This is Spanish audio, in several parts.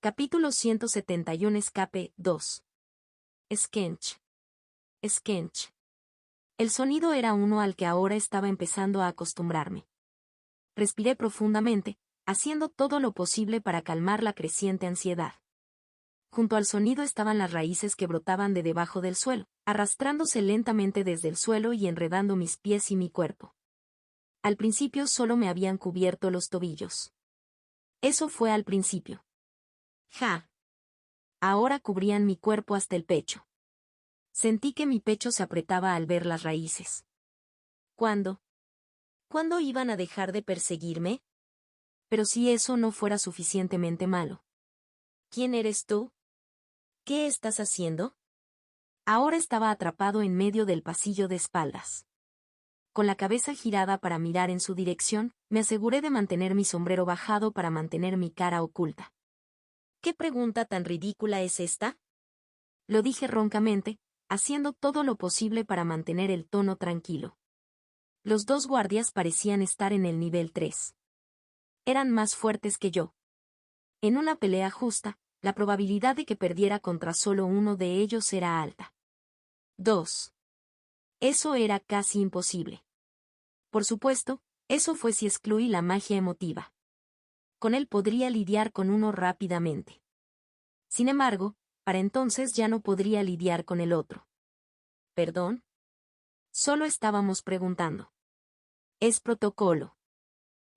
Capítulo 171 Escape 2. Skench. Skench. El sonido era uno al que ahora estaba empezando a acostumbrarme. Respiré profundamente, haciendo todo lo posible para calmar la creciente ansiedad. Junto al sonido estaban las raíces que brotaban de debajo del suelo, arrastrándose lentamente desde el suelo y enredando mis pies y mi cuerpo. Al principio solo me habían cubierto los tobillos. Eso fue al principio. ¡Ja! Ahora cubrían mi cuerpo hasta el pecho. Sentí que mi pecho se apretaba al ver las raíces. ¿Cuándo? ¿Cuándo iban a dejar de perseguirme? Pero si eso no fuera suficientemente malo. ¿Quién eres tú? ¿Qué estás haciendo? Ahora estaba atrapado en medio del pasillo de espaldas. Con la cabeza girada para mirar en su dirección, me aseguré de mantener mi sombrero bajado para mantener mi cara oculta. ¿Qué pregunta tan ridícula es esta? Lo dije roncamente, haciendo todo lo posible para mantener el tono tranquilo. Los dos guardias parecían estar en el nivel 3. Eran más fuertes que yo. En una pelea justa, la probabilidad de que perdiera contra solo uno de ellos era alta. 2. Eso era casi imposible. Por supuesto, eso fue si excluí la magia emotiva. Con él podría lidiar con uno rápidamente. Sin embargo, para entonces ya no podría lidiar con el otro. ¿Perdón? Solo estábamos preguntando. Es protocolo.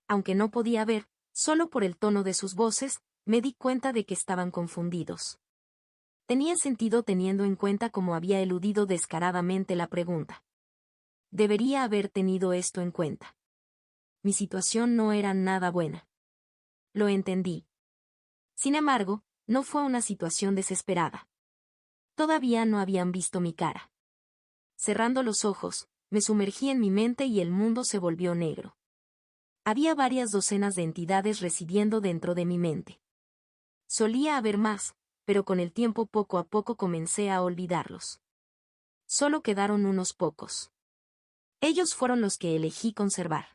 Aunque no podía ver, solo por el tono de sus voces, me di cuenta de que estaban confundidos. Tenía sentido teniendo en cuenta cómo había eludido descaradamente la pregunta. Debería haber tenido esto en cuenta. Mi situación no era nada buena. Lo entendí. Sin embargo, no fue una situación desesperada. Todavía no habían visto mi cara. Cerrando los ojos, me sumergí en mi mente y el mundo se volvió negro. Había varias docenas de entidades residiendo dentro de mi mente. Solía haber más, pero con el tiempo poco a poco comencé a olvidarlos. Solo quedaron unos pocos. Ellos fueron los que elegí conservar.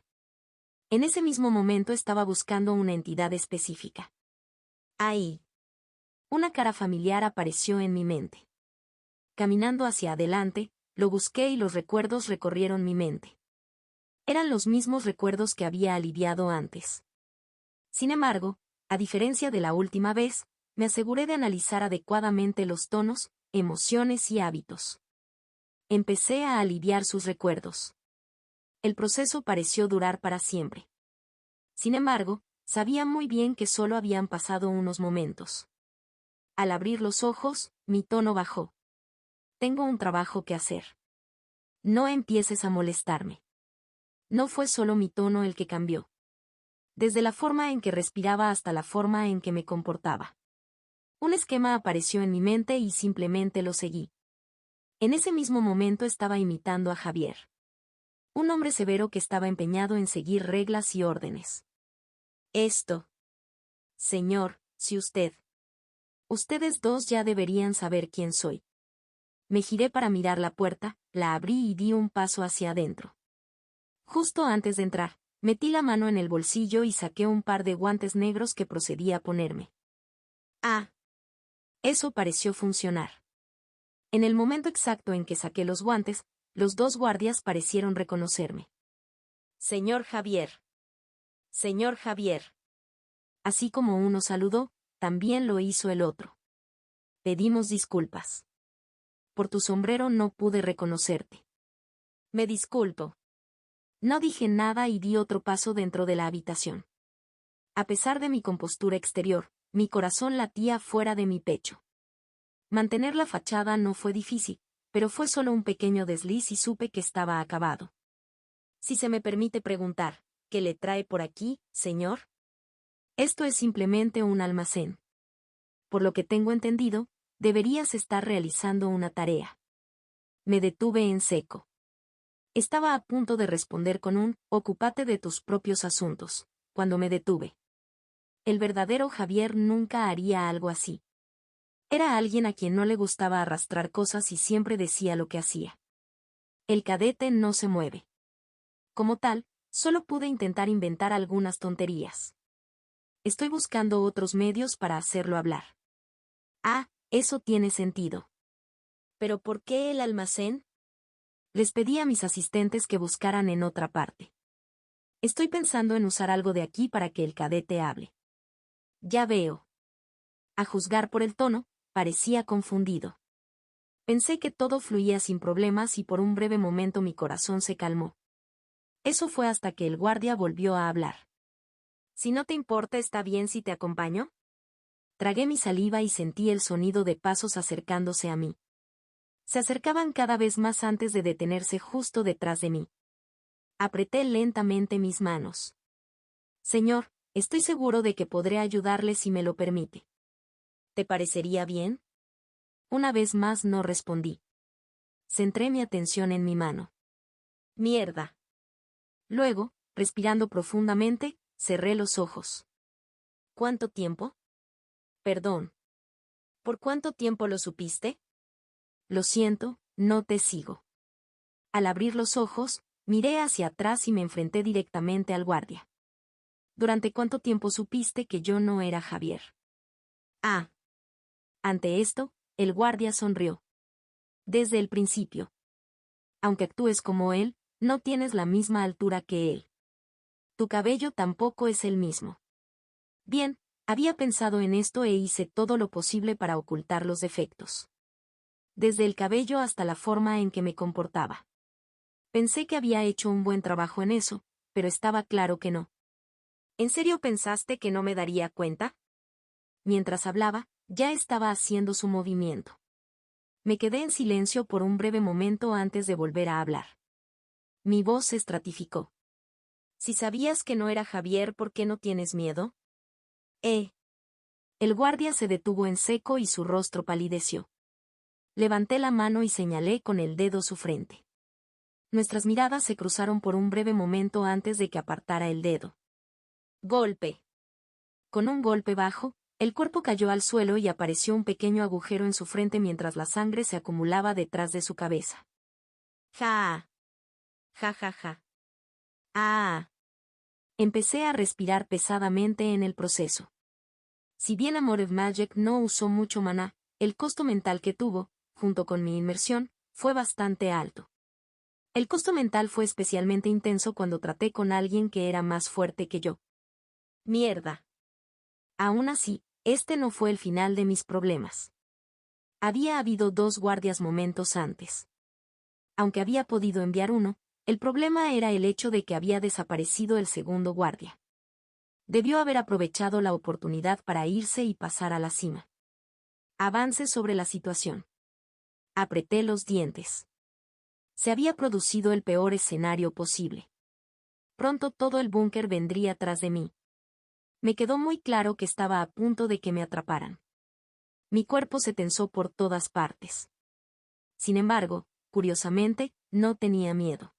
En ese mismo momento estaba buscando una entidad específica. Ahí. Una cara familiar apareció en mi mente. Caminando hacia adelante, lo busqué y los recuerdos recorrieron mi mente. Eran los mismos recuerdos que había aliviado antes. Sin embargo, a diferencia de la última vez, me aseguré de analizar adecuadamente los tonos, emociones y hábitos. Empecé a aliviar sus recuerdos. El proceso pareció durar para siempre. Sin embargo, sabía muy bien que solo habían pasado unos momentos. Al abrir los ojos, mi tono bajó. Tengo un trabajo que hacer. No empieces a molestarme. No fue solo mi tono el que cambió. Desde la forma en que respiraba hasta la forma en que me comportaba. Un esquema apareció en mi mente y simplemente lo seguí. En ese mismo momento estaba imitando a Javier. Un hombre severo que estaba empeñado en seguir reglas y órdenes. Esto. Señor, si ustedes dos ya deberían saber quién soy. Me giré para mirar la puerta, la abrí y di un paso hacia adentro. Justo antes de entrar, metí la mano en el bolsillo y saqué un par de guantes negros que procedí a ponerme. Ah. Eso pareció funcionar. En el momento exacto en que saqué los guantes, los dos guardias parecieron reconocerme. Señor Javier. Señor Javier. Así como uno saludó, también lo hizo el otro. Pedimos disculpas. Por tu sombrero no pude reconocerte. Me disculpo. No dije nada y di otro paso dentro de la habitación. A pesar de mi compostura exterior, mi corazón latía fuera de mi pecho. Mantener la fachada no fue difícil, pero fue solo un pequeño desliz y supe que estaba acabado. Si se me permite preguntar, ¿qué le trae por aquí, señor? Esto es simplemente un almacén. Por lo que tengo entendido, deberías estar realizando una tarea. Me detuve en seco. Estaba a punto de responder con un, ocúpate de tus propios asuntos, cuando me detuve. El verdadero Javier nunca haría algo así. Era alguien a quien no le gustaba arrastrar cosas y siempre decía lo que hacía. El cadete no se mueve. Como tal, solo pude intentar inventar algunas tonterías. Estoy buscando otros medios para hacerlo hablar. Ah, eso tiene sentido. ¿Pero por qué el almacén? Les pedí a mis asistentes que buscaran en otra parte. Estoy pensando en usar algo de aquí para que el cadete hable. Ya veo. A juzgar por el tono, parecía confundido. Pensé que todo fluía sin problemas y por un breve momento mi corazón se calmó. Eso fue hasta que el guardia volvió a hablar. Si no te importa, ¿está bien si te acompaño? Tragué mi saliva y sentí el sonido de pasos acercándose a mí. Se acercaban cada vez más antes de detenerse justo detrás de mí. Apreté lentamente mis manos. Señor, estoy seguro de que podré ayudarle si me lo permite. ¿Te parecería bien? Una vez más no respondí. Centré mi atención en mi mano. Mierda. Luego, respirando profundamente, cerré los ojos. ¿Cuánto tiempo? Perdón. ¿Por cuánto tiempo lo supiste? Lo siento, no te sigo. Al abrir los ojos, miré hacia atrás y me enfrenté directamente al guardia. ¿Durante cuánto tiempo supiste que yo no era Javier? Ah. Ante esto, el guardia sonrió. Desde el principio. Aunque actúes como él, no tienes la misma altura que él. Tu cabello tampoco es el mismo. Bien, había pensado en esto e hice todo lo posible para ocultar los defectos. Desde el cabello hasta la forma en que me comportaba. Pensé que había hecho un buen trabajo en eso, pero estaba claro que no. ¿En serio pensaste que no me daría cuenta? Mientras hablaba, ya estaba haciendo su movimiento. Me quedé en silencio por un breve momento antes de volver a hablar. Mi voz se estratificó. Si sabías que no era Javier, ¿por qué no tienes miedo? El guardia se detuvo en seco y su rostro palideció. Levanté la mano y señalé con el dedo su frente. Nuestras miradas se cruzaron por un breve momento antes de que apartara el dedo. Golpe. Con un golpe bajo, el cuerpo cayó al suelo y apareció un pequeño agujero en su frente mientras la sangre se acumulaba detrás de su cabeza. Ja. Ja ja ja. Ah. Empecé a respirar pesadamente en el proceso. Si bien Amor of Magic no usó mucho maná, el costo mental que tuvo, junto con mi inmersión, fue bastante alto. El costo mental fue especialmente intenso cuando traté con alguien que era más fuerte que yo. Mierda. Aún así, este no fue el final de mis problemas. Había habido 2 guardias momentos antes. Aunque había podido enviar uno, el problema era el hecho de que había desaparecido el segundo guardia. Debió haber aprovechado la oportunidad para irse y pasar a la cima. Avance sobre la situación. Apreté los dientes. Se había producido el peor escenario posible. Pronto todo el búnker vendría tras de mí. Me quedó muy claro que estaba a punto de que me atraparan. Mi cuerpo se tensó por todas partes. Sin embargo, curiosamente, no tenía miedo.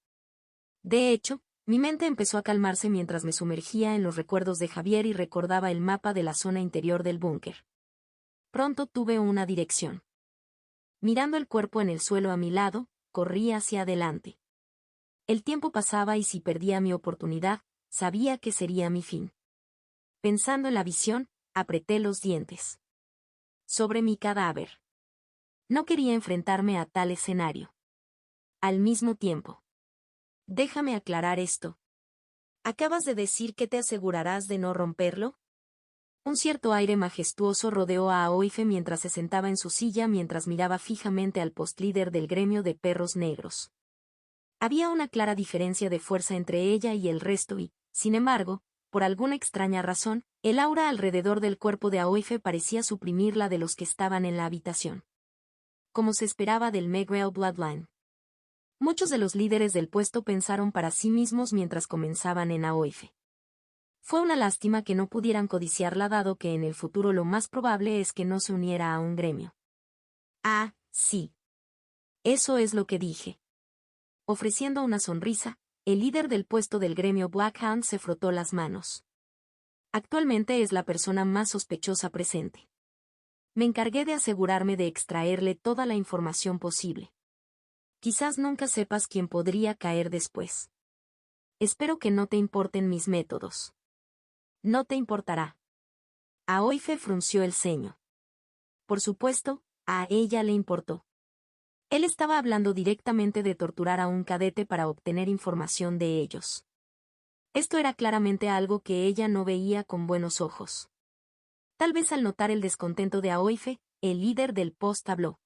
De hecho, mi mente empezó a calmarse mientras me sumergía en los recuerdos de Javier y recordaba el mapa de la zona interior del búnker. Pronto tuve una dirección. Mirando el cuerpo en el suelo a mi lado, corrí hacia adelante. El tiempo pasaba y si perdía mi oportunidad, sabía que sería mi fin. Pensando en la visión, apreté los dientes. Sobre mi cadáver. No quería enfrentarme a tal escenario. Al mismo tiempo. Déjame aclarar esto. ¿Acabas de decir que te asegurarás de no romperlo? Un cierto aire majestuoso rodeó a Aoife mientras se sentaba en su silla mientras miraba fijamente al postlíder del gremio de perros negros. Había una clara diferencia de fuerza entre ella y el resto y, sin embargo, por alguna extraña razón, el aura alrededor del cuerpo de Aoife parecía suprimir la de los que estaban en la habitación. Como se esperaba del Megrel Bloodline. Muchos de los líderes del puesto pensaron para sí mismos mientras comenzaban en Aoife. Fue una lástima que no pudieran codiciarla dado que en el futuro lo más probable es que no se uniera a un gremio. Ah, sí. Eso es lo que dije. Ofreciendo una sonrisa, el líder del puesto del gremio Blackhound se frotó las manos. Actualmente es la persona más sospechosa presente. Me encargué de asegurarme de extraerle toda la información posible. Quizás nunca sepas quién podría caer después. Espero que no te importen mis métodos. No te importará. Aoife frunció el ceño. Por supuesto, a ella le importó. Él estaba hablando directamente de torturar a un cadete para obtener información de ellos. Esto era claramente algo que ella no veía con buenos ojos. Tal vez al notar el descontento de Aoife, el líder del post habló.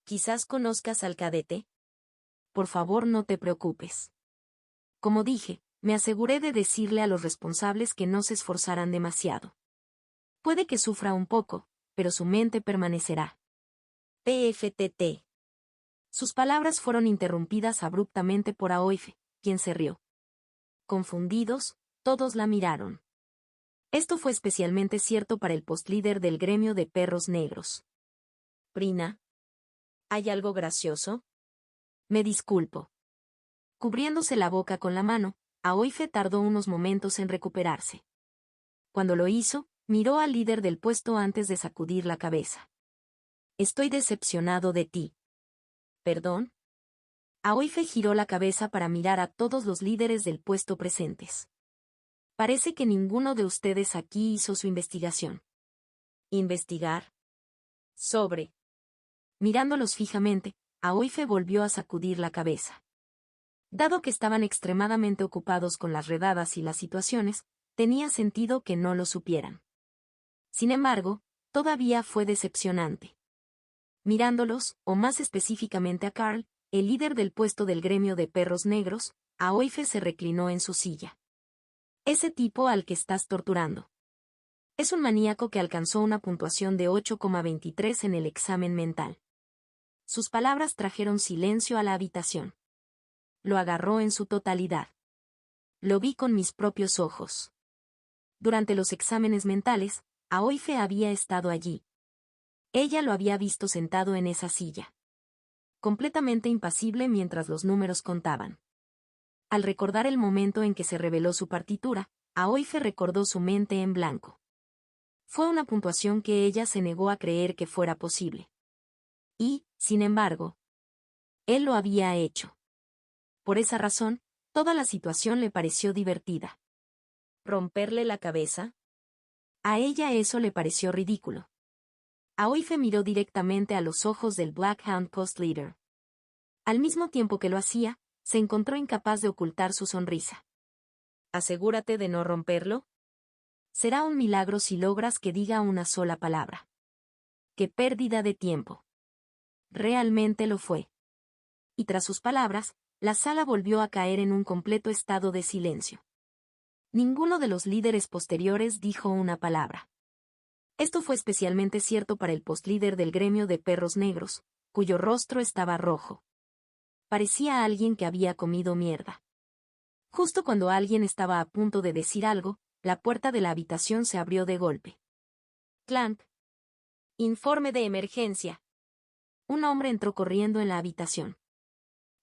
¿Quizás conozcas al cadete? Por favor, no te preocupes. Como dije, me aseguré de decirle a los responsables que no se esforzaran demasiado. Puede que sufra un poco, pero su mente permanecerá. PFTT. Sus palabras fueron interrumpidas abruptamente por Aoife, quien se rió. Confundidos, todos la miraron. Esto fue especialmente cierto para el postlíder del gremio de perros negros. Prina. ¿Hay algo gracioso? Me disculpo. Cubriéndose la boca con la mano, Aoife tardó unos momentos en recuperarse. Cuando lo hizo, miró al líder del puesto antes de sacudir la cabeza. Estoy decepcionado de ti. ¿Perdón? Aoife giró la cabeza para mirar a todos los líderes del puesto presentes. Parece que ninguno de ustedes aquí hizo su investigación. ¿Investigar? Sobre. Mirándolos fijamente, Aoife volvió a sacudir la cabeza. Dado que estaban extremadamente ocupados con las redadas y las situaciones, tenía sentido que no lo supieran. Sin embargo, todavía fue decepcionante. Mirándolos, o más específicamente a Carl, el líder del puesto del gremio de perros negros, Aoife se reclinó en su silla. Ese tipo al que estás torturando. Es un maníaco que alcanzó una puntuación de 8,23 en el examen mental. Sus palabras trajeron silencio a la habitación. Lo agarró en su totalidad. Lo vi con mis propios ojos. Durante los exámenes mentales, Aoife había estado allí. Ella lo había visto sentado en esa silla. Completamente impasible mientras los números contaban. Al recordar el momento en que se reveló su partitura, Aoife recordó su mente en blanco. Fue una puntuación que ella se negó a creer que fuera posible. Y, sin embargo, él lo había hecho. Por esa razón, toda la situación le pareció divertida. ¿Romperle la cabeza? A ella eso le pareció ridículo. Aoife miró directamente a los ojos del Black Hound Post Leader. Al mismo tiempo que lo hacía, se encontró incapaz de ocultar su sonrisa. ¿Asegúrate de no romperlo? Será un milagro si logras que diga una sola palabra. ¡Qué pérdida de tiempo! Realmente lo fue. Y tras sus palabras, la sala volvió a caer en un completo estado de silencio. Ninguno de los líderes posteriores dijo una palabra. Esto fue especialmente cierto para el postlíder del gremio de perros negros, cuyo rostro estaba rojo. Parecía alguien que había comido mierda. Justo cuando alguien estaba a punto de decir algo, la puerta de la habitación se abrió de golpe. Clank. Informe de emergencia. Un hombre entró corriendo en la habitación.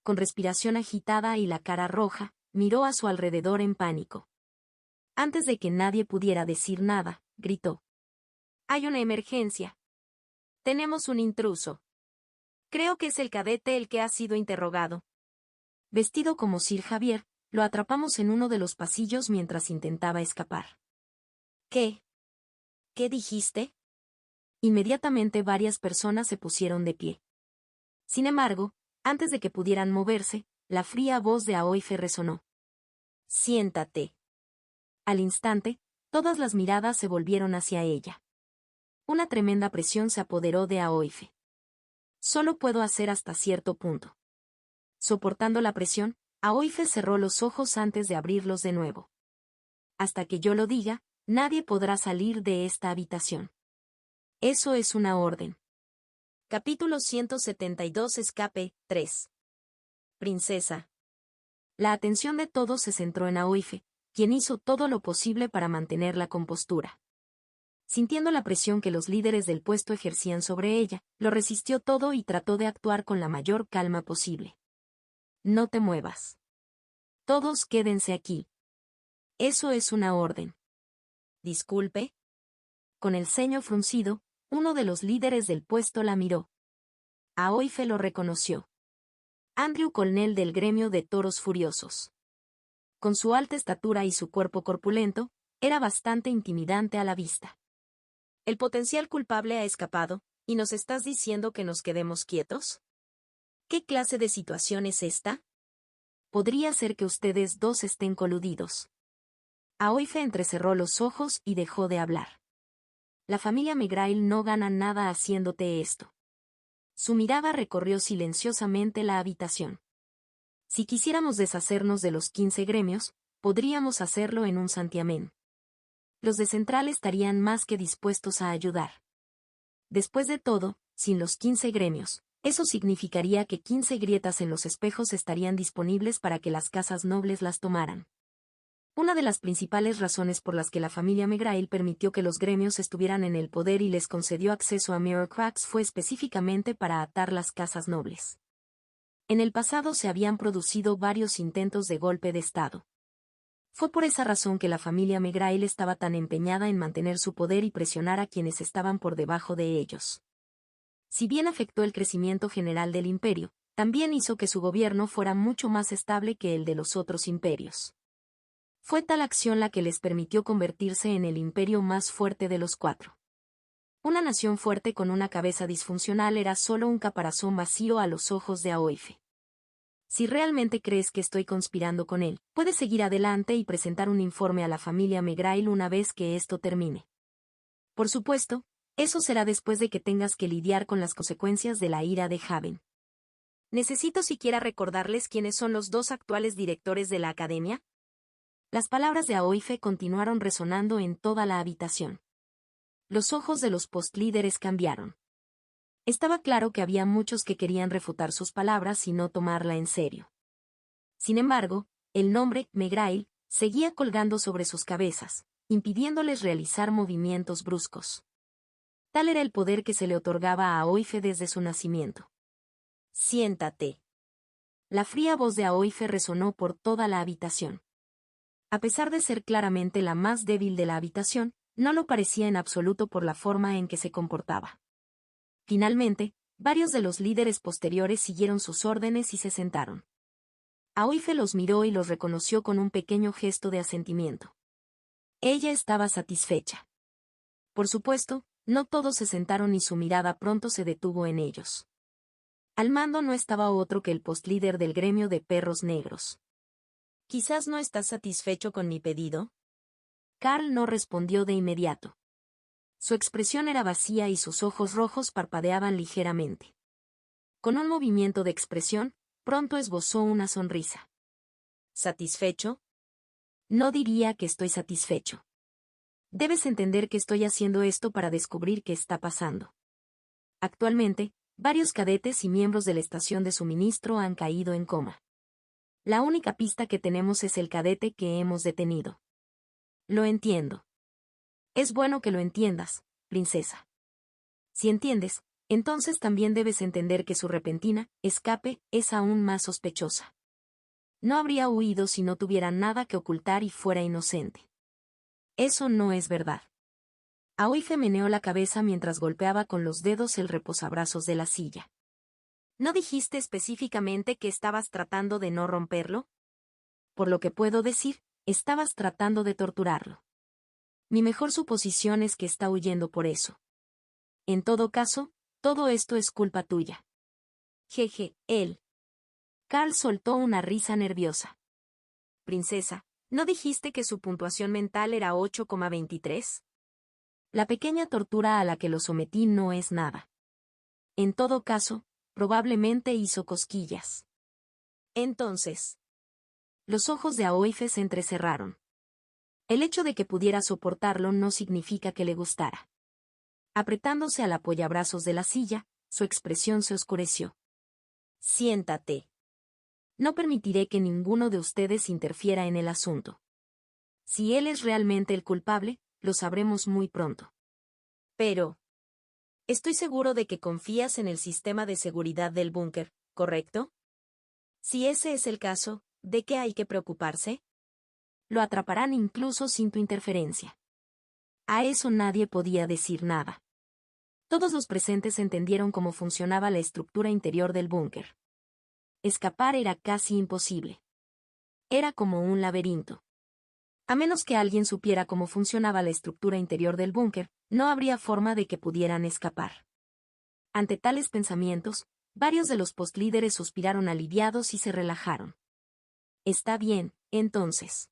Con respiración agitada y la cara roja, miró a su alrededor en pánico. Antes de que nadie pudiera decir nada, gritó. Hay una emergencia. Tenemos un intruso. Creo que es el cadete el que ha sido interrogado. Vestido como Sir Javier, lo atrapamos en uno de los pasillos mientras intentaba escapar. ¿Qué? ¿Qué dijiste? Inmediatamente varias personas se pusieron de pie. Sin embargo, antes de que pudieran moverse, la fría voz de Aoife resonó. Siéntate. Al instante, todas las miradas se volvieron hacia ella. Una tremenda presión se apoderó de Aoife. Solo puedo hacer hasta cierto punto. Soportando la presión, Aoife cerró los ojos antes de abrirlos de nuevo. Hasta que yo lo diga, nadie podrá salir de esta habitación. Eso es una orden. Capítulo 172 Escape 3. Princesa. La atención de todos se centró en Aoife, quien hizo todo lo posible para mantener la compostura. Sintiendo la presión que los líderes del puesto ejercían sobre ella, lo resistió todo y trató de actuar con la mayor calma posible. No te muevas. Todos quédense aquí. Eso es una orden. Disculpe. Con el ceño fruncido, uno de los líderes del puesto la miró. Aoife lo reconoció. Andrew Colnell del gremio de toros furiosos. Con su alta estatura y su cuerpo corpulento, era bastante intimidante a la vista. El potencial culpable ha escapado, ¿y nos estás diciendo que nos quedemos quietos? ¿Qué clase de situación es esta? Podría ser que ustedes dos estén coludidos. Aoife entrecerró los ojos y dejó de hablar. La familia McGrail no gana nada haciéndote esto. Su mirada recorrió silenciosamente la habitación. Si quisiéramos deshacernos de los 15 gremios, podríamos hacerlo en un santiamén. Los de Central estarían más que dispuestos a ayudar. Después de todo, sin los 15 gremios, eso significaría que 15 grietas en los espejos estarían disponibles para que las casas nobles las tomaran. Una de las principales razones por las que la familia McGrail permitió que los gremios estuvieran en el poder y les concedió acceso a Mirror Cracks fue específicamente para atar las casas nobles. En el pasado se habían producido varios intentos de golpe de Estado. Fue por esa razón que la familia McGrail estaba tan empeñada en mantener su poder y presionar a quienes estaban por debajo de ellos. Si bien afectó el crecimiento general del imperio, también hizo que su gobierno fuera mucho más estable que el de los otros imperios. Fue tal acción la que les permitió convertirse en el imperio más fuerte de los 4. Una nación fuerte con una cabeza disfuncional era solo un caparazón vacío a los ojos de Aoife. Si realmente crees que estoy conspirando con él, puedes seguir adelante y presentar un informe a la familia McGrail una vez que esto termine. Por supuesto, eso será después de que tengas que lidiar con las consecuencias de la ira de Haven. ¿Necesito siquiera recordarles quiénes son los dos actuales directores de la academia? Las palabras de Aoife continuaron resonando en toda la habitación. Los ojos de los postlíderes cambiaron. Estaba claro que había muchos que querían refutar sus palabras y no tomarla en serio. Sin embargo, el nombre McGrail seguía colgando sobre sus cabezas, impidiéndoles realizar movimientos bruscos. Tal era el poder que se le otorgaba a Aoife desde su nacimiento. Siéntate. La fría voz de Aoife resonó por toda la habitación. A pesar de ser claramente la más débil de la habitación, no lo parecía en absoluto por la forma en que se comportaba. Finalmente, varios de los líderes posteriores siguieron sus órdenes y se sentaron. Aoife los miró y los reconoció con un pequeño gesto de asentimiento. Ella estaba satisfecha. Por supuesto, no todos se sentaron y su mirada pronto se detuvo en ellos. Al mando no estaba otro que el postlíder del gremio de perros negros. ¿Quizás no estás satisfecho con mi pedido? Carl no respondió de inmediato. Su expresión era vacía y sus ojos rojos parpadeaban ligeramente. Con un movimiento de expresión, pronto esbozó una sonrisa. ¿Satisfecho? No diría que estoy satisfecho. Debes entender que estoy haciendo esto para descubrir qué está pasando. Actualmente, varios cadetes y miembros de la estación de suministro han caído en coma. La única pista que tenemos es el cadete que hemos detenido. Lo entiendo. Es bueno que lo entiendas, princesa. Si entiendes, entonces también debes entender que su repentina escape es aún más sospechosa. No habría huido si no tuviera nada que ocultar y fuera inocente. Eso no es verdad. Aoife meneó la cabeza mientras golpeaba con los dedos el reposabrazos de la silla. ¿No dijiste específicamente que estabas tratando de no romperlo? Por lo que puedo decir, estabas tratando de torturarlo. Mi mejor suposición es que está huyendo por eso. En todo caso, todo esto es culpa tuya. Jeje, él. Carl soltó una risa nerviosa. Princesa, ¿no dijiste que su puntuación mental era 8,23? La pequeña tortura a la que lo sometí no es nada. En todo caso, probablemente hizo cosquillas. Entonces. Los ojos de Aoife se entrecerraron. El hecho de que pudiera soportarlo no significa que le gustara. Apretándose al apoyabrazos de la silla, su expresión se oscureció. Siéntate. No permitiré que ninguno de ustedes interfiera en el asunto. Si él es realmente el culpable, lo sabremos muy pronto. Pero, estoy seguro de que confías en el sistema de seguridad del búnker, ¿correcto? Si ese es el caso, ¿de qué hay que preocuparse? Lo atraparán incluso sin tu interferencia. A eso nadie podía decir nada. Todos los presentes entendieron cómo funcionaba la estructura interior del búnker. Escapar era casi imposible. Era como un laberinto. A menos que alguien supiera cómo funcionaba la estructura interior del búnker, no habría forma de que pudieran escapar. Ante tales pensamientos, varios de los postlíderes suspiraron aliviados y se relajaron. Está bien, entonces.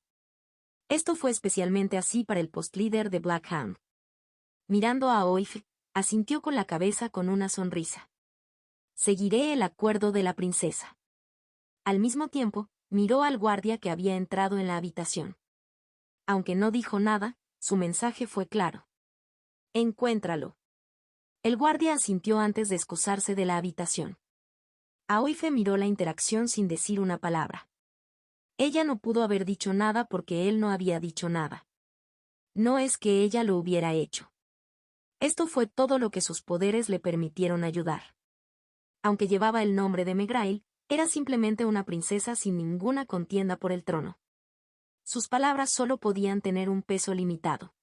Esto fue especialmente así para el postlíder de Blackhound. Mirando a Oif, asintió con la cabeza con una sonrisa. Seguiré el acuerdo de la princesa. Al mismo tiempo, miró al guardia que había entrado en la habitación. Aunque no dijo nada, su mensaje fue claro. Encuéntralo. El guardia asintió antes de excusarse de la habitación. Aoife miró la interacción sin decir una palabra. Ella no pudo haber dicho nada porque él no había dicho nada. No es que ella lo hubiera hecho. Esto fue todo lo que sus poderes le permitieron ayudar. Aunque llevaba el nombre de Megrail, era simplemente una princesa sin ninguna contienda por el trono. Sus palabras solo podían tener un peso limitado.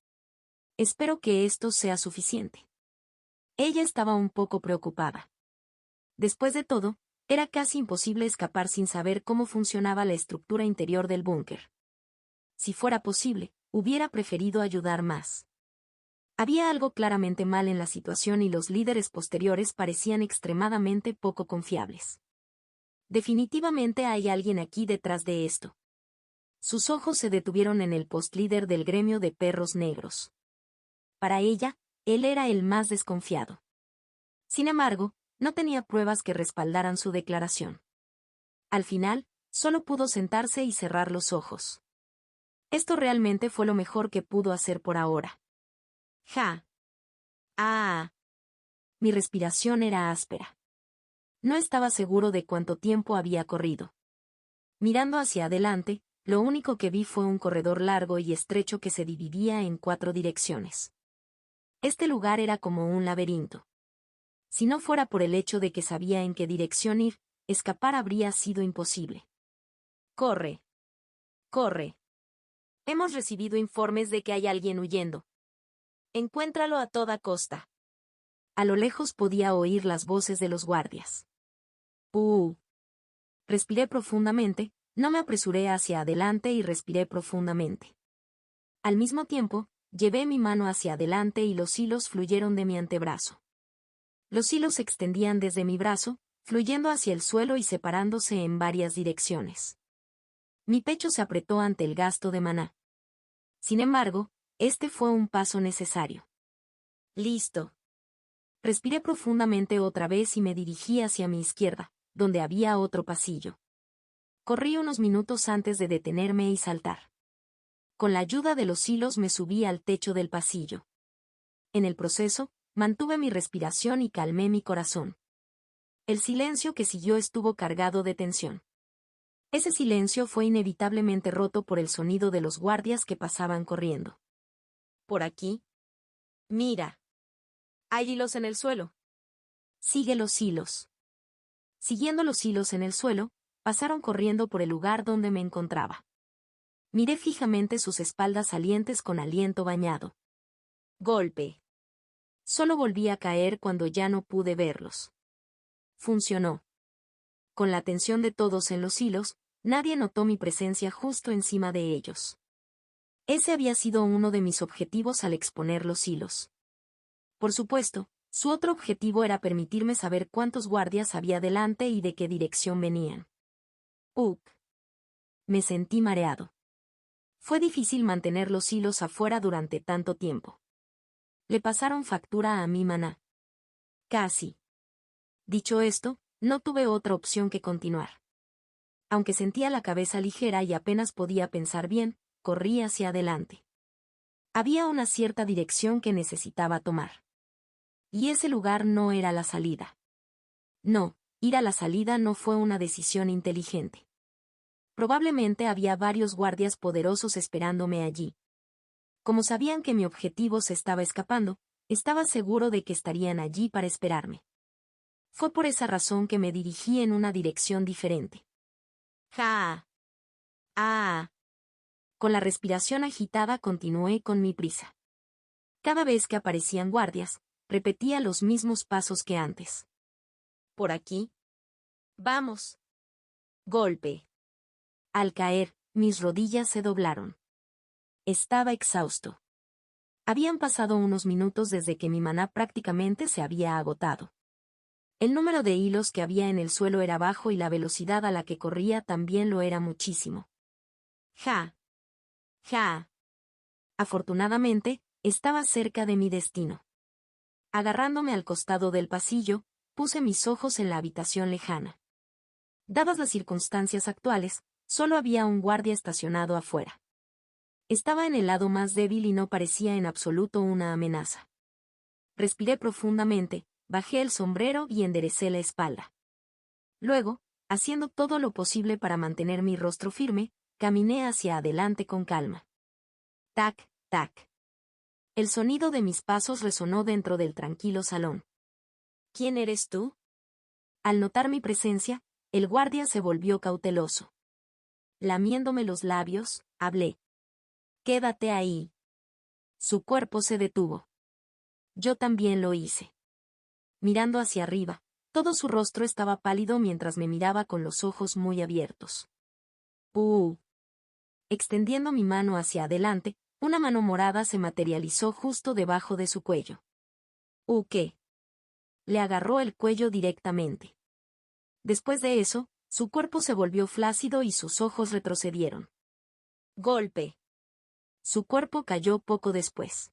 Espero que esto sea suficiente. Ella estaba un poco preocupada. Después de todo, era casi imposible escapar sin saber cómo funcionaba la estructura interior del búnker. Si fuera posible, hubiera preferido ayudar más. Había algo claramente mal en la situación y los líderes posteriores parecían extremadamente poco confiables. Definitivamente hay alguien aquí detrás de esto. Sus ojos se detuvieron en el postlíder del gremio de perros negros. Para ella, él era el más desconfiado. Sin embargo, no tenía pruebas que respaldaran su declaración. Al final, solo pudo sentarse y cerrar los ojos. Esto realmente fue lo mejor que pudo hacer por ahora. Ja. Ah. Mi respiración era áspera. No estaba seguro de cuánto tiempo había corrido. Mirando hacia adelante, lo único que vi fue un corredor largo y estrecho que se dividía en 4 direcciones. Este lugar era como un laberinto. Si no fuera por el hecho de que sabía en qué dirección ir, escapar habría sido imposible. Corre. Corre. Hemos recibido informes de que hay alguien huyendo. Encuéntralo a toda costa. A lo lejos podía oír las voces de los guardias. Respiré profundamente, no me apresuré hacia adelante y respiré profundamente. Al mismo tiempo, llevé mi mano hacia adelante y los hilos fluyeron de mi antebrazo. Los hilos se extendían desde mi brazo, fluyendo hacia el suelo y separándose en varias direcciones. Mi pecho se apretó ante el gasto de maná. Sin embargo, este fue un paso necesario. Listo. Respiré profundamente otra vez y me dirigí hacia mi izquierda, donde había otro pasillo. Corrí unos minutos antes de detenerme y saltar. Con la ayuda de los hilos me subí al techo del pasillo. En el proceso, mantuve mi respiración y calmé mi corazón. El silencio que siguió estuvo cargado de tensión. Ese silencio fue inevitablemente roto por el sonido de los guardias que pasaban corriendo. ¿Por aquí? Mira. Hay hilos en el suelo. Sigue los hilos. Siguiendo los hilos en el suelo, pasaron corriendo por el lugar donde me encontraba. Miré fijamente sus espaldas salientes con aliento bañado. Golpe. Solo volví a caer cuando ya no pude verlos. Funcionó. Con la atención de todos en los hilos, nadie notó mi presencia justo encima de ellos. Ese había sido uno de mis objetivos al exponer los hilos. Por supuesto, su otro objetivo era permitirme saber cuántos guardias había delante y de qué dirección venían. Me sentí mareado. Fue difícil mantener los hilos afuera durante tanto tiempo. Le pasaron factura a mi maná. Casi. Dicho esto, no tuve otra opción que continuar. Aunque sentía la cabeza ligera y apenas podía pensar bien, corrí hacia adelante. Había una cierta dirección que necesitaba tomar. Y ese lugar no era la salida. No, ir a la salida no fue una decisión inteligente. Probablemente había varios guardias poderosos esperándome allí. Como sabían que mi objetivo se estaba escapando, estaba seguro de que estarían allí para esperarme. Fue por esa razón que me dirigí en una dirección diferente. ¡Ja! ¡Ah! Con la respiración agitada continué con mi prisa. Cada vez que aparecían guardias, repetía los mismos pasos que antes. ¿Por aquí? Vamos. Golpe. Al caer, mis rodillas se doblaron. Estaba exhausto. Habían pasado unos minutos desde que mi maná prácticamente se había agotado. El número de hilos que había en el suelo era bajo y la velocidad a la que corría también lo era muchísimo. Ja. Ja. Afortunadamente, estaba cerca de mi destino. Agarrándome al costado del pasillo, puse mis ojos en la habitación lejana. Dadas las circunstancias actuales, solo había un guardia estacionado afuera. Estaba en el lado más débil y no parecía en absoluto una amenaza. Respiré profundamente, bajé el sombrero y enderecé la espalda. Luego, haciendo todo lo posible para mantener mi rostro firme, caminé hacia adelante con calma. Tac, tac. El sonido de mis pasos resonó dentro del tranquilo salón. ¿Quién eres tú? Al notar mi presencia, el guardia se volvió cauteloso. Lamiéndome los labios, hablé. Quédate ahí. Su cuerpo se detuvo. Yo también lo hice. Mirando hacia arriba, todo su rostro estaba pálido mientras me miraba con los ojos muy abiertos. Extendiendo mi mano hacia adelante, una mano morada se materializó justo debajo de su cuello. ¿Qué? Le agarró el cuello directamente. Después de eso, su cuerpo se volvió flácido y sus ojos retrocedieron. Golpe. Su cuerpo cayó poco después.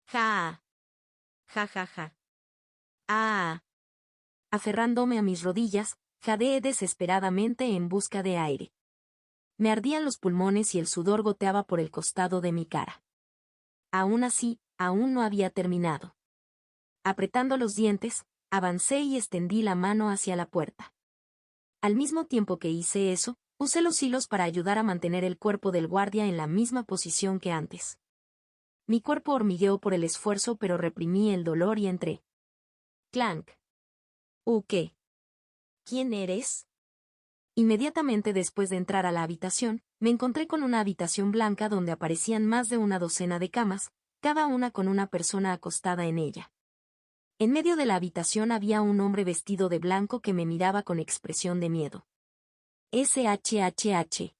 Ja. Ja ja ja. Ah. Aferrándome a mis rodillas, jadeé desesperadamente en busca de aire. Me ardían los pulmones y el sudor goteaba por el costado de mi cara. Aún así, aún no había terminado. Apretando los dientes, avancé y extendí la mano hacia la puerta. Al mismo tiempo que hice eso, usé los hilos para ayudar a mantener el cuerpo del guardia en la misma posición que antes. Mi cuerpo hormigueó por el esfuerzo, pero reprimí el dolor y entré. Clank. ¿Qué? ¿Quién eres? Inmediatamente después de entrar a la habitación, me encontré con una habitación blanca donde aparecían más de una docena de camas, cada una con una persona acostada en ella. En medio de la habitación había un hombre vestido de blanco que me miraba con expresión de miedo. SHHH.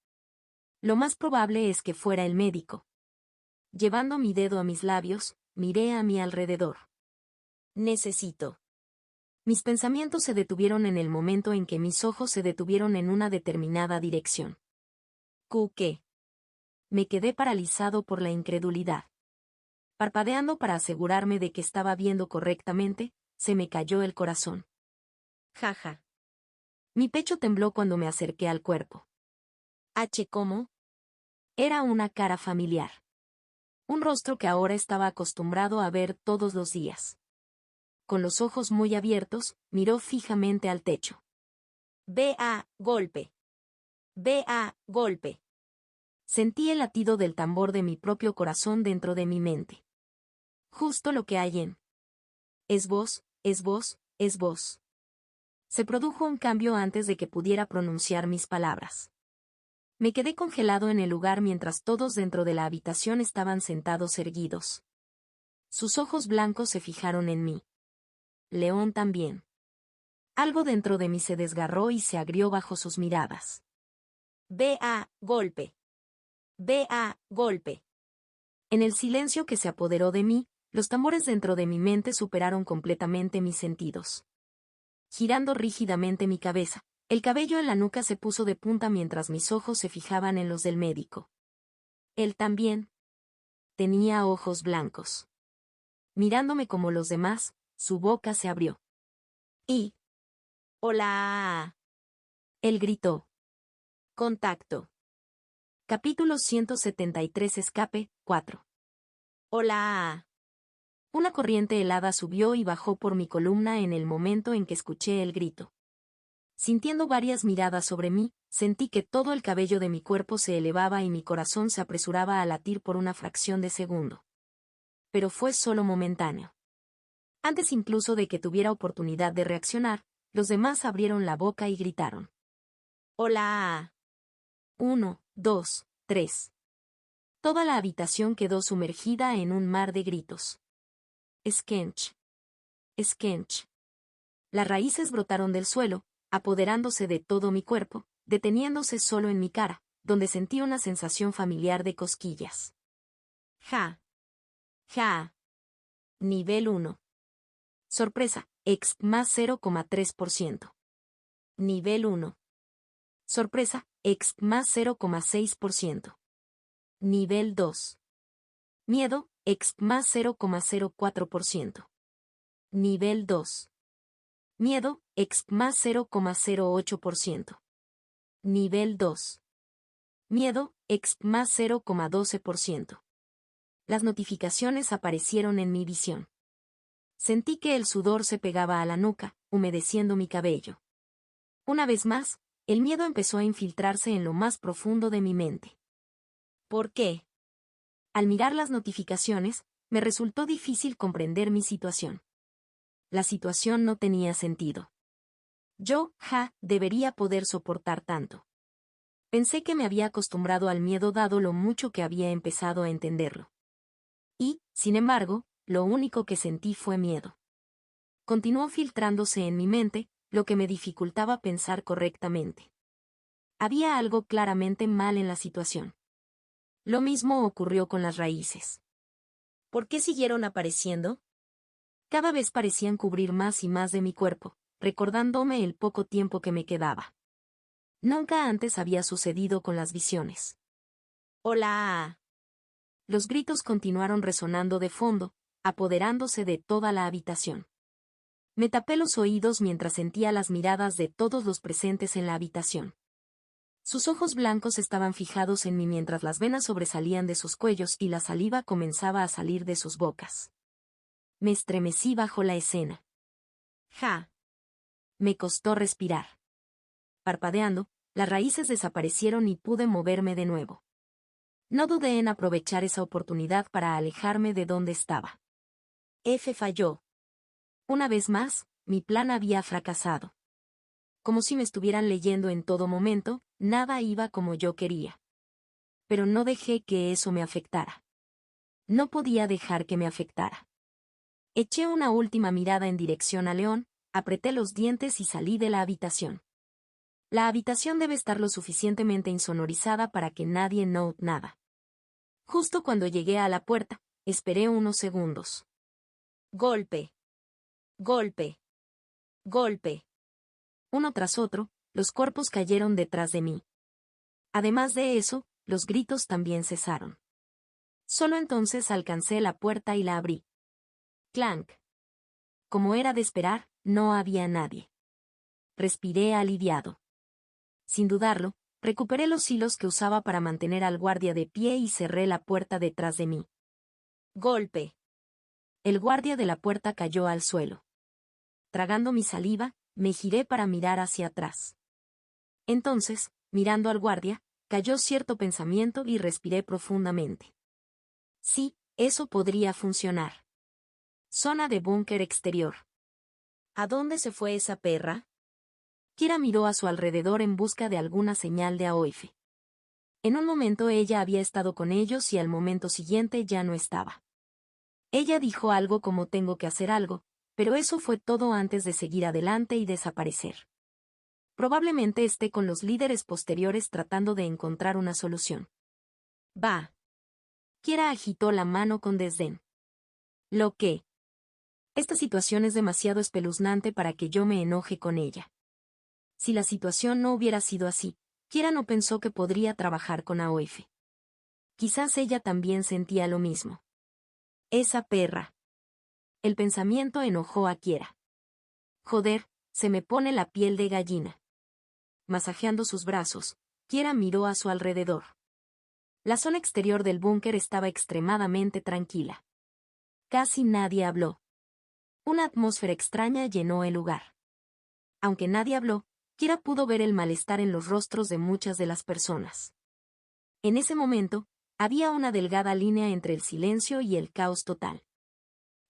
Lo más probable es que fuera el médico. Llevando mi dedo a mis labios, miré a mi alrededor. Necesito. Mis pensamientos se detuvieron en el momento en que mis ojos se detuvieron en una determinada dirección. ¿Qué? Me quedé paralizado por la incredulidad. Parpadeando para asegurarme de que estaba viendo correctamente, se me cayó el corazón. Jaja. Mi pecho tembló cuando me acerqué al cuerpo. ¿Cómo? Era una cara familiar. Un rostro que ahora estaba acostumbrado a ver todos los días. Con los ojos muy abiertos, miró fijamente al techo. Vea, golpe. Vea, golpe. Sentí el latido del tambor de mi propio corazón dentro de mi mente. Justo lo que hay en. Es vos, es vos, es vos. Se produjo un cambio antes de que pudiera pronunciar mis palabras. Me quedé congelado en el lugar mientras todos dentro de la habitación estaban sentados erguidos. Sus ojos blancos se fijaron en mí. León también. Algo dentro de mí se desgarró y se agrió bajo sus miradas. Vea, golpe. Vea, golpe. En el silencio que se apoderó de mí, los tambores dentro de mi mente superaron completamente mis sentidos. Girando rígidamente mi cabeza, el cabello en la nuca se puso de punta mientras mis ojos se fijaban en los del médico. Él también. Tenía ojos blancos. Mirándome como los demás, su boca se abrió. Y... ¡Hola! Él gritó. Contacto. Capítulo 173 Escape, 4. ¡Hola! Una corriente helada subió y bajó por mi columna en el momento en que escuché el grito. Sintiendo varias miradas sobre mí, sentí que todo el cabello de mi cuerpo se elevaba y mi corazón se apresuraba a latir por una fracción de segundo. Pero fue solo momentáneo. Antes incluso de que tuviera oportunidad de reaccionar, los demás abrieron la boca y gritaron. ¡Hola! 1, 2, 3. Toda la habitación quedó sumergida en un mar de gritos. Skench. Skench. Las raíces brotaron del suelo, apoderándose de todo mi cuerpo, deteniéndose solo en mi cara, donde sentí una sensación familiar de cosquillas. Ja. Ja. Nivel 1. Sorpresa, exp más 0,3%. Nivel 1. Sorpresa, exp más 0,6%. Nivel 2. Miedo, exp más 0,04%. Nivel 2. Miedo, exp más 0,08%. Nivel 2. Miedo, exp más 0,12%. Las notificaciones aparecieron en mi visión. Sentí que el sudor se pegaba a la nuca, humedeciendo mi cabello. Una vez más, el miedo empezó a infiltrarse en lo más profundo de mi mente. ¿Por qué? Al mirar las notificaciones, me resultó difícil comprender mi situación. La situación no tenía sentido. Yo, debería poder soportar tanto. Pensé que me había acostumbrado al miedo dado lo mucho que había empezado a entenderlo. Y, sin embargo, lo único que sentí fue miedo. Continuó filtrándose en mi mente, lo que me dificultaba pensar correctamente. Había algo claramente mal en la situación. Lo mismo ocurrió con las raíces. ¿Por qué siguieron apareciendo? Cada vez parecían cubrir más y más de mi cuerpo, recordándome el poco tiempo que me quedaba. Nunca antes había sucedido con las visiones. ¡Hola! Los gritos continuaron resonando de fondo, apoderándose de toda la habitación. Me tapé los oídos mientras sentía las miradas de todos los presentes en la habitación. Sus ojos blancos estaban fijados en mí mientras las venas sobresalían de sus cuellos y la saliva comenzaba a salir de sus bocas. Me estremecí bajo la escena. Me costó respirar. Parpadeando, las raíces desaparecieron y pude moverme de nuevo. No dudé en aprovechar esa oportunidad para alejarme de donde estaba. Falló. Una vez más, mi plan había fracasado. Como si me estuvieran leyendo en todo momento, nada iba como yo quería. Pero no dejé que eso me afectara. No podía dejar que me afectara. Eché una última mirada en dirección a León, apreté los dientes y salí de la habitación. La habitación debe estar lo suficientemente insonorizada para que nadie note nada. Justo cuando llegué a la puerta, esperé unos segundos. Golpe. Golpe. Golpe. Uno tras otro, los cuerpos cayeron detrás de mí. Además de eso, los gritos también cesaron. Solo entonces alcancé la puerta y la abrí. Clank. Como era de esperar, no había nadie. Respiré aliviado. Sin dudarlo, recuperé los hilos que usaba para mantener al guardia de pie y cerré la puerta detrás de mí. Golpe. El guardia de la puerta cayó al suelo. Tragando mi saliva, me giré para mirar hacia atrás. Entonces, mirando al guardia, cayó cierto pensamiento y respiré profundamente. Sí, eso podría funcionar. Zona de búnker exterior. ¿A dónde se fue esa perra? Kira miró a su alrededor en busca de alguna señal de Aoife. En un momento ella había estado con ellos y al momento siguiente ya no estaba. Ella dijo algo como tengo que hacer algo, pero eso fue todo antes de seguir adelante y desaparecer. Probablemente esté con los líderes posteriores tratando de encontrar una solución. Va. Kira agitó la mano con desdén. Lo que. Esta situación es demasiado espeluznante para que yo me enoje con ella. Si la situación no hubiera sido así, Kira no pensó que podría trabajar con Aoife. Quizás ella también sentía lo mismo. Esa perra. El pensamiento enojó a Kira. Joder, se me pone la piel de gallina. Masajeando sus brazos, Kira miró a su alrededor. La zona exterior del búnker estaba extremadamente tranquila. Casi nadie habló. Una atmósfera extraña llenó el lugar. Aunque nadie habló, Kira pudo ver el malestar en los rostros de muchas de las personas. En ese momento, había una delgada línea entre el silencio y el caos total.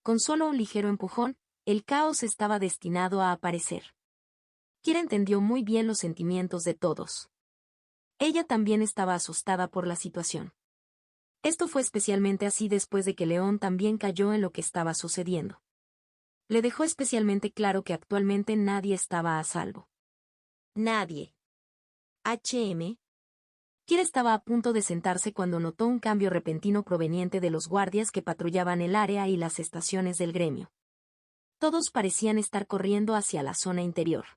Con solo un ligero empujón, el caos estaba destinado a aparecer. Kira entendió muy bien los sentimientos de todos. Ella también estaba asustada por la situación. Esto fue especialmente así después de que León también cayó en lo que estaba sucediendo. Le dejó especialmente claro que actualmente nadie estaba a salvo. Nadie. HM. Kira estaba a punto de sentarse cuando notó un cambio repentino proveniente de los guardias que patrullaban el área y las estaciones del gremio. Todos parecían estar corriendo hacia la zona interior.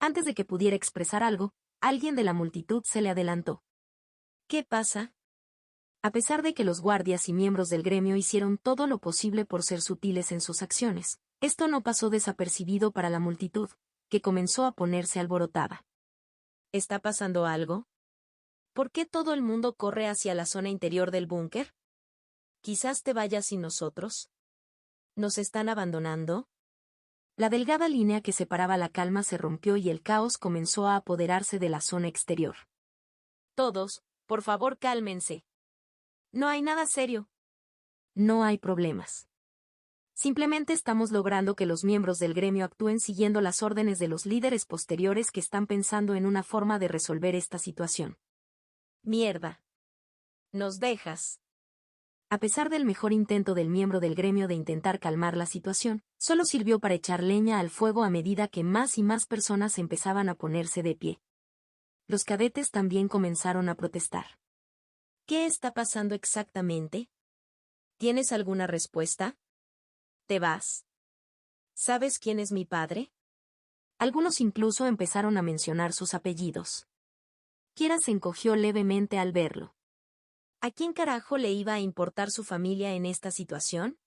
Antes de que pudiera expresar algo, alguien de la multitud se le adelantó. ¿Qué pasa? A pesar de que los guardias y miembros del gremio hicieron todo lo posible por ser sutiles en sus acciones, esto no pasó desapercibido para la multitud, que comenzó a ponerse alborotada. ¿Está pasando algo? ¿Por qué todo el mundo corre hacia la zona interior del búnker? ¿Quizás te vayas sin nosotros? ¿Nos están abandonando? La delgada línea que separaba la calma se rompió y el caos comenzó a apoderarse de la zona exterior. Todos, por favor, cálmense. No hay nada serio. No hay problemas. Simplemente estamos logrando que los miembros del gremio actúen siguiendo las órdenes de los líderes posteriores que están pensando en una forma de resolver esta situación. Mierda. Nos dejas. A pesar del mejor intento del miembro del gremio de intentar calmar la situación, solo sirvió para echar leña al fuego a medida que más y más personas empezaban a ponerse de pie. Los cadetes también comenzaron a protestar. ¿Qué está pasando exactamente? ¿Tienes alguna respuesta? ¿Te vas? ¿Sabes quién es mi padre? Algunos incluso empezaron a mencionar sus apellidos. Kira se encogió levemente al verlo. ¿A quién carajo le iba a importar su familia en esta situación?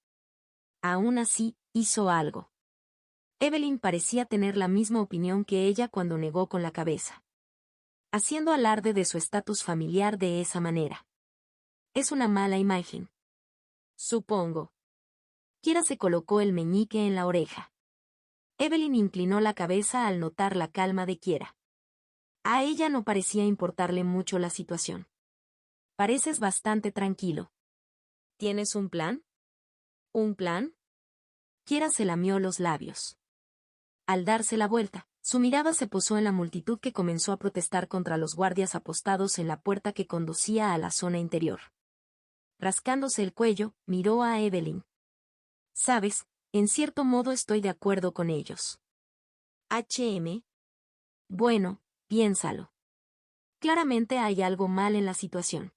Aún así, hizo algo. Evelyn parecía tener la misma opinión que ella cuando negó con la cabeza. Haciendo alarde de su estatus familiar de esa manera. Es una mala imagen. Supongo. Kira se colocó el meñique en la oreja. Evelyn inclinó la cabeza al notar la calma de Kira. A ella no parecía importarle mucho la situación. Pareces bastante tranquilo. ¿Tienes un plan? ¿Un plan? Kira se lamió los labios. Al darse la vuelta, su mirada se posó en la multitud que comenzó a protestar contra los guardias apostados en la puerta que conducía a la zona interior. Rascándose el cuello, miró a Evelyn. Sabes, en cierto modo estoy de acuerdo con ellos. HM. Bueno, piénsalo. Claramente hay algo mal en la situación.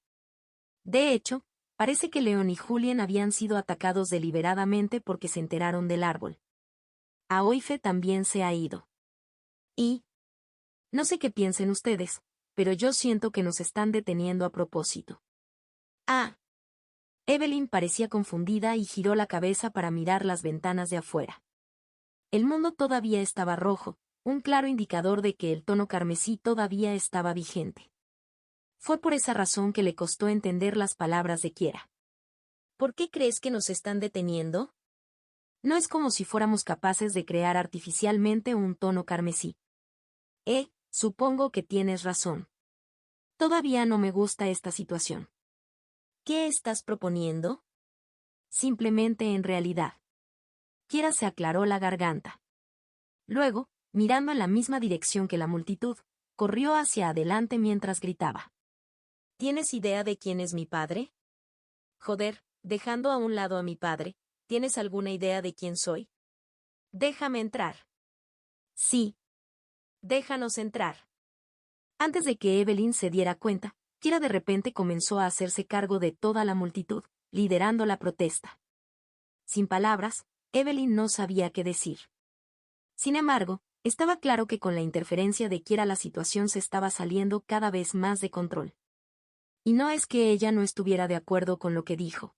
De hecho, parece que Leon y Julien habían sido atacados deliberadamente porque se enteraron del árbol. Aoife también se ha ido. Y... no sé qué piensen ustedes, pero yo siento que nos están deteniendo a propósito. Ah. Evelyn parecía confundida y giró la cabeza para mirar las ventanas de afuera. El mundo todavía estaba rojo, un claro indicador de que el tono carmesí todavía estaba vigente. Fue por esa razón que le costó entender las palabras de Kira. ¿Por qué crees que nos están deteniendo? No es como si fuéramos capaces de crear artificialmente un tono carmesí. Supongo que tienes razón. Todavía no me gusta esta situación. ¿Qué estás proponiendo? Simplemente en realidad. Kira se aclaró la garganta. Luego, mirando en la misma dirección que la multitud, corrió hacia adelante mientras gritaba. ¿Tienes idea de quién es mi padre? Joder, dejando a un lado a mi padre, ¿tienes alguna idea de quién soy? Déjame entrar. Sí. Déjanos entrar. Antes de que Evelyn se diera cuenta, Kira de repente comenzó a hacerse cargo de toda la multitud, liderando la protesta. Sin palabras, Evelyn no sabía qué decir. Sin embargo, estaba claro que con la interferencia de Kira la situación se estaba saliendo cada vez más de control. Y no es que ella no estuviera de acuerdo con lo que dijo.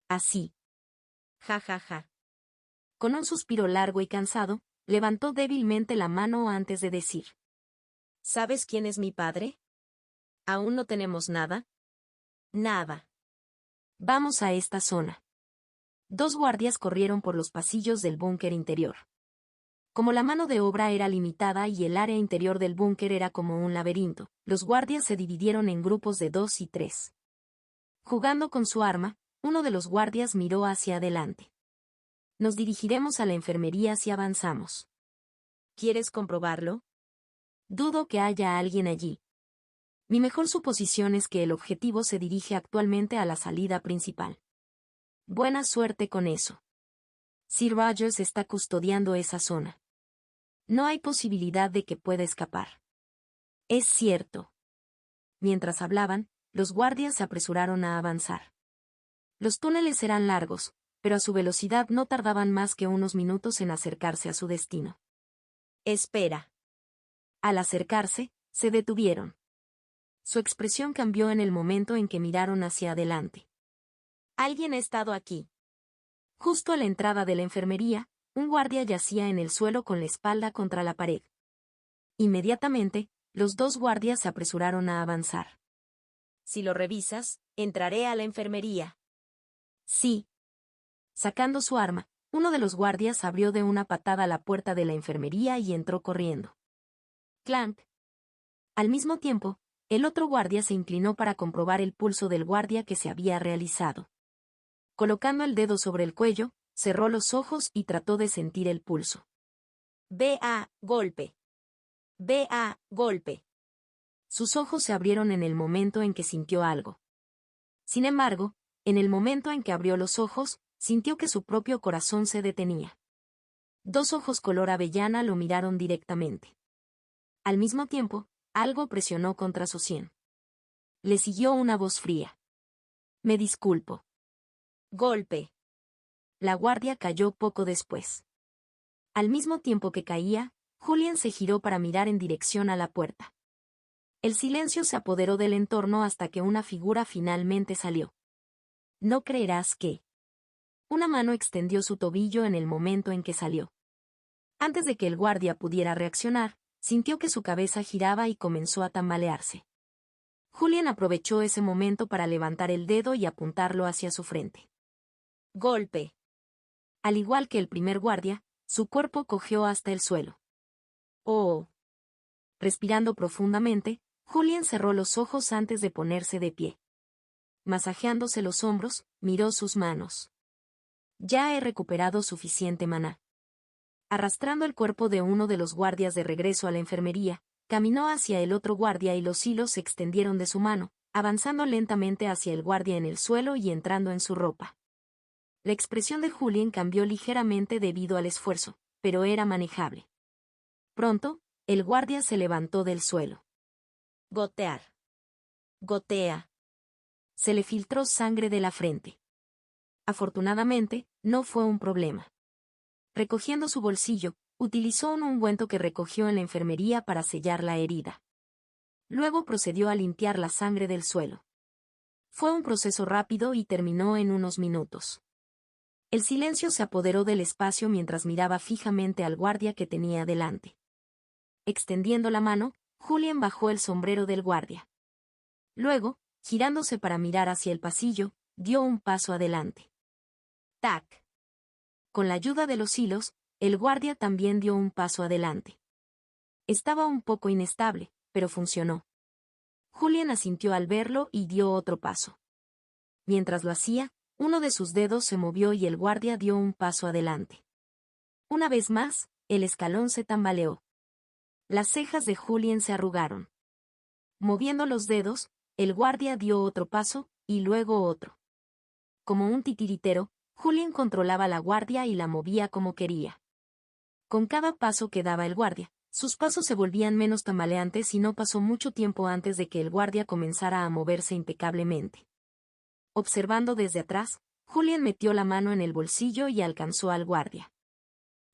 Así. Ja ja ja. Con un suspiro largo y cansado, levantó débilmente la mano antes de decir. ¿Sabes quién es mi padre? ¿Aún no tenemos nada? Nada. Vamos a esta zona. Dos guardias corrieron por los pasillos del búnker interior. Como la mano de obra era limitada y el área interior del búnker era como un laberinto, los guardias se dividieron en grupos de 2 y 3. Jugando con su arma, uno de los guardias miró hacia adelante. Nos dirigiremos a la enfermería si avanzamos. ¿Quieres comprobarlo? Dudo que haya alguien allí. Mi mejor suposición es que el objetivo se dirige actualmente a la salida principal. Buena suerte con eso. Sir Rogers está custodiando esa zona. No hay posibilidad de que pueda escapar. Es cierto. mientras hablaban, los guardias se apresuraron a avanzar. Los túneles eran largos, pero a su velocidad no tardaban más que unos minutos en acercarse a su destino. «Espera». Al acercarse, se detuvieron. Su expresión cambió en el momento en que miraron hacia adelante. «Alguien ha estado aquí». Justo a la entrada de la enfermería, un guardia yacía en el suelo con la espalda contra la pared. Inmediatamente, los dos guardias se apresuraron a avanzar. «Si lo revisas, entraré a la enfermería». «Sí». Sacando su arma, uno de los guardias abrió de una patada la puerta de la enfermería y entró corriendo. Clank. Al mismo tiempo, el otro guardia se inclinó para comprobar el pulso del guardia que se había realizado. Colocando el dedo sobre el cuello, cerró los ojos y trató de sentir el pulso. «Vea, golpe. Vea, golpe». Sus ojos se abrieron en el momento en que sintió algo. Sin embargo, en el momento en que abrió los ojos, sintió que su propio corazón se detenía. Dos ojos color avellana lo miraron directamente. Al mismo tiempo, algo presionó contra su sien. Le siguió una voz fría. «Me disculpo». «Golpe». La guardia cayó poco después. Al mismo tiempo que caía, Julian se giró para mirar en dirección a la puerta. El silencio se apoderó del entorno hasta que una figura finalmente salió. No creerás que... Una mano extendió su tobillo en el momento en que salió. Antes de que el guardia pudiera reaccionar, sintió que su cabeza giraba y comenzó a tambalearse. Julian aprovechó ese momento para levantar el dedo y apuntarlo hacia su frente. «Golpe». Al igual que el primer guardia, su cuerpo cojeó hasta el suelo. «Oh». Respirando profundamente, Julian cerró los ojos antes de ponerse de pie. Masajeándose los hombros, miró sus manos. «Ya he recuperado suficiente maná». Arrastrando el cuerpo de uno de los guardias de regreso a la enfermería, caminó hacia el otro guardia y los hilos se extendieron de su mano, avanzando lentamente hacia el guardia en el suelo y entrando en su ropa. La expresión de Julian cambió ligeramente debido al esfuerzo, pero era manejable. Pronto, el guardia se levantó del suelo. «Gotear. Gotea». Se le filtró sangre de la frente. Afortunadamente, no fue un problema. Recogiendo su bolsillo, utilizó un ungüento que recogió en la enfermería para sellar la herida. Luego procedió a limpiar la sangre del suelo. Fue un proceso rápido y terminó en unos minutos. El silencio se apoderó del espacio mientras miraba fijamente al guardia que tenía delante. Extendiendo la mano, Julian bajó el sombrero del guardia. Luego, girándose para mirar hacia el pasillo, dio un paso adelante. ¡Tac! Con la ayuda de los hilos, el guardia también dio un paso adelante. Estaba un poco inestable, pero funcionó. Julian asintió al verlo y dio otro paso. Mientras lo hacía, uno de sus dedos se movió y el guardia dio un paso adelante. Una vez más, el escalón se tambaleó. Las cejas de Julian se arrugaron. Moviendo los dedos, el guardia dio otro paso, y luego otro. Como un titiritero, Julian controlaba la guardia y la movía como quería. Con cada paso que daba el guardia, sus pasos se volvían menos tambaleantes y no pasó mucho tiempo antes de que el guardia comenzara a moverse impecablemente. Observando desde atrás, Julian metió la mano en el bolsillo y alcanzó al guardia.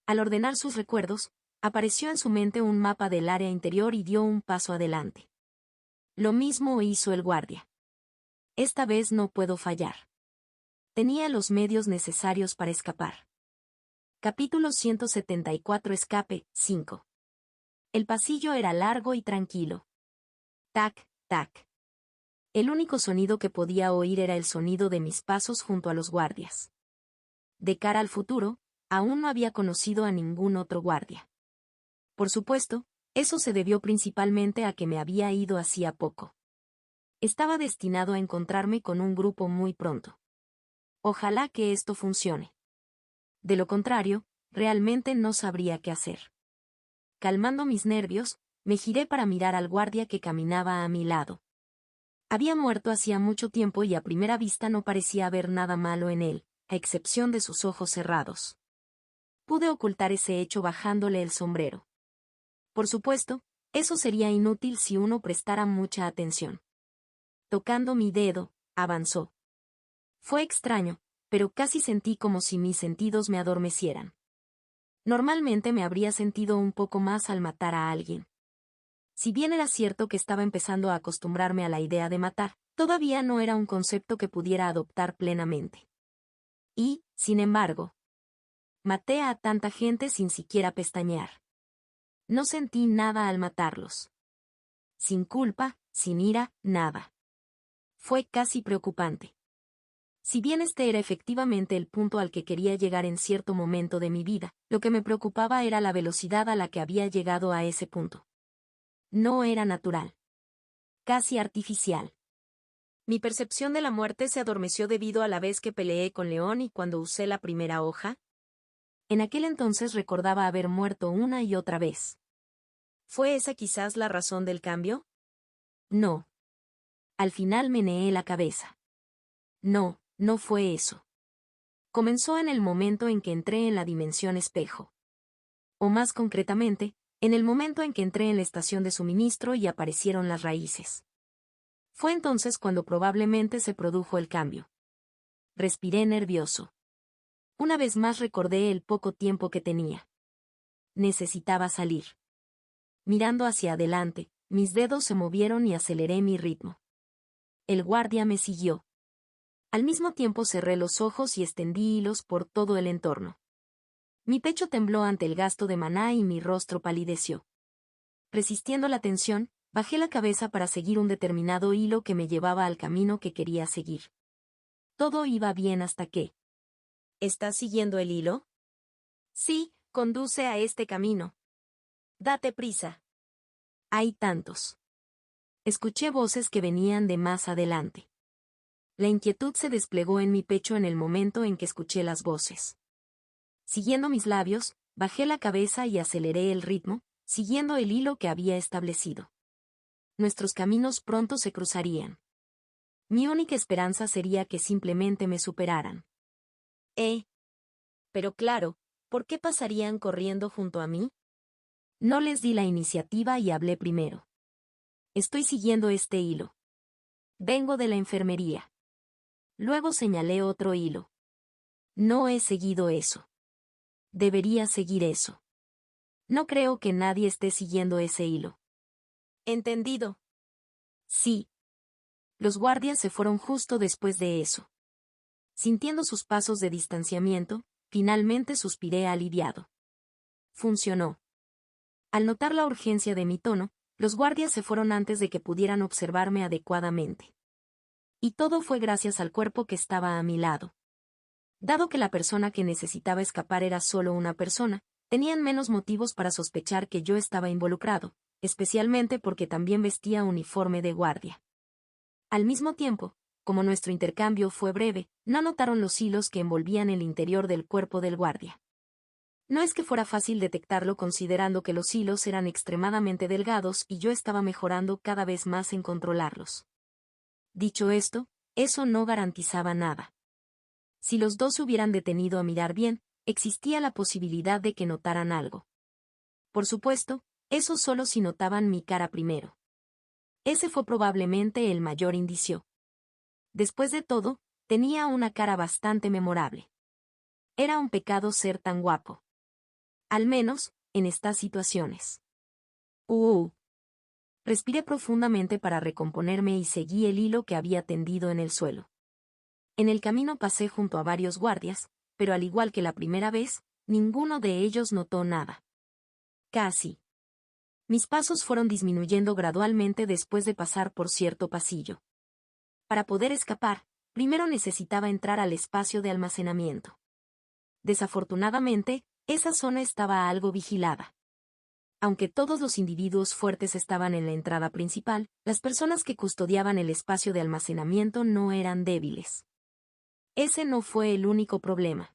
Al ordenar sus recuerdos, apareció en su mente un mapa del área interior y dio un paso adelante. Lo mismo hizo el guardia. Esta vez no puedo fallar. Tenía los medios necesarios para escapar. Capítulo 174 Escape, 5. El pasillo era largo y tranquilo. Tac, tac. El único sonido que podía oír era el sonido de mis pasos junto a los guardias. De cara al futuro, aún no había conocido a ningún otro guardia. Por supuesto, eso se debió principalmente a que me había ido hacía poco. Estaba destinado a encontrarme con un grupo muy pronto. Ojalá que esto funcione. De lo contrario, realmente no sabría qué hacer. Calmando mis nervios, me giré para mirar al guardia que caminaba a mi lado. Había muerto hacía mucho tiempo y a primera vista no parecía haber nada malo en él, a excepción de sus ojos cerrados. Pude ocultar ese hecho bajándole el sombrero. Por supuesto, eso sería inútil si uno prestara mucha atención. Tocando mi dedo, avanzó. Fue extraño, pero casi sentí como si mis sentidos me adormecieran. Normalmente me habría sentido un poco más al matar a alguien. Si bien era cierto que estaba empezando a acostumbrarme a la idea de matar, todavía no era un concepto que pudiera adoptar plenamente. Y, sin embargo, maté a tanta gente sin siquiera pestañear. No sentí nada al matarlos. Sin culpa, sin ira, nada. Fue casi preocupante. Si bien este era efectivamente el punto al que quería llegar en cierto momento de mi vida, lo que me preocupaba era la velocidad a la que había llegado a ese punto. No era natural. Casi artificial. Mi percepción de la muerte se adormeció debido a la vez que peleé con León y cuando usé la primera hoja. En aquel entonces recordaba haber muerto una y otra vez. ¿Fue esa quizás la razón del cambio? No. Al final meneé la cabeza. No, no fue eso. Comenzó en el momento en que entré en la dimensión espejo. O más concretamente, en el momento en que entré en la estación de suministro y aparecieron las raíces. Fue entonces cuando probablemente se produjo el cambio. Respiré nervioso. Una vez más recordé el poco tiempo que tenía. Necesitaba salir. Mirando hacia adelante, mis dedos se movieron y aceleré mi ritmo. El guardia me siguió. Al mismo tiempo cerré los ojos y extendí hilos por todo el entorno. Mi pecho tembló ante el gasto de maná y mi rostro palideció. Resistiendo la tensión, bajé la cabeza para seguir un determinado hilo que me llevaba al camino que quería seguir. Todo iba bien hasta que... ¿Estás siguiendo el hilo? Sí, conduce a este camino. Date prisa. Hay tantos. Escuché voces que venían de más adelante. La inquietud se desplegó en mi pecho en el momento en que escuché las voces. Siguiendo mis labios, bajé la cabeza y aceleré el ritmo, siguiendo el hilo que había establecido. Nuestros caminos pronto se cruzarían. Mi única esperanza sería que simplemente me superaran. Pero claro, ¿por qué pasarían corriendo junto a mí? No les di la iniciativa y hablé primero. Estoy siguiendo este hilo. Vengo de la enfermería. Luego señalé otro hilo. No he seguido eso. Debería seguir eso. No creo que nadie esté siguiendo ese hilo. ¿Entendido? Sí. Los guardias se fueron justo después de eso. Sintiendo sus pasos de distanciamiento, finalmente suspiré aliviado. Funcionó. Al notar la urgencia de mi tono, los guardias se fueron antes de que pudieran observarme adecuadamente. Y todo fue gracias al cuerpo que estaba a mi lado. Dado que la persona que necesitaba escapar era solo una persona, tenían menos motivos para sospechar que yo estaba involucrado, especialmente porque también vestía uniforme de guardia. Al mismo tiempo, como nuestro intercambio fue breve, no notaron los hilos que envolvían el interior del cuerpo del guardia. No es que fuera fácil detectarlo considerando que los hilos eran extremadamente delgados y yo estaba mejorando cada vez más en controlarlos. Dicho esto, eso no garantizaba nada. Si los dos se hubieran detenido a mirar bien, existía la posibilidad de que notaran algo. Por supuesto, eso solo si notaban mi cara primero. Ese fue probablemente el mayor indicio. Después de todo, tenía una cara bastante memorable. Era un pecado ser tan guapo. Al menos, en estas situaciones. Respiré profundamente para recomponerme y seguí el hilo que había tendido en el suelo. En el camino pasé junto a varios guardias, pero al igual que la primera vez, ninguno de ellos notó nada. Casi. Mis pasos fueron disminuyendo gradualmente después de pasar por cierto pasillo. Para poder escapar, primero necesitaba entrar al espacio de almacenamiento. Desafortunadamente, esa zona estaba algo vigilada. Aunque todos los individuos fuertes estaban en la entrada principal, las personas que custodiaban el espacio de almacenamiento no eran débiles. Ese no fue el único problema.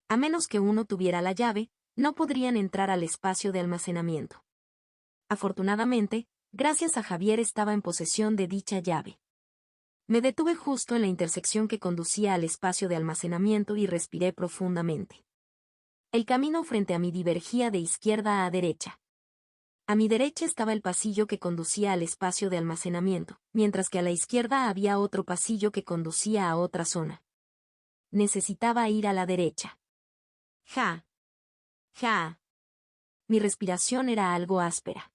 A menos que uno tuviera la llave, no podrían entrar al espacio de almacenamiento. Afortunadamente, gracias a Javier estaba en posesión de dicha llave. Me detuve justo en la intersección que conducía al espacio de almacenamiento y respiré profundamente. El camino frente a mí divergía de izquierda a derecha. A mi derecha estaba el pasillo que conducía al espacio de almacenamiento, mientras que a la izquierda había otro pasillo que conducía a otra zona. Necesitaba ir a la derecha. Ja. Ja. Mi respiración era algo áspera.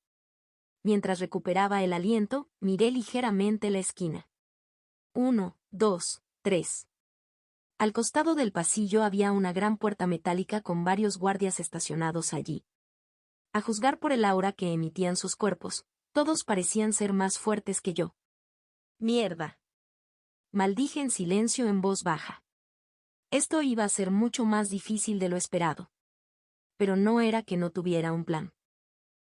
Mientras recuperaba el aliento, miré ligeramente la esquina. 1, 2, 3. Al costado del pasillo había una gran puerta metálica con varios guardias estacionados allí. A juzgar por el aura que emitían sus cuerpos, todos parecían ser más fuertes que yo. Mierda. Maldije en silencio en voz baja. Esto iba a ser mucho más difícil de lo esperado. Pero no era que no tuviera un plan.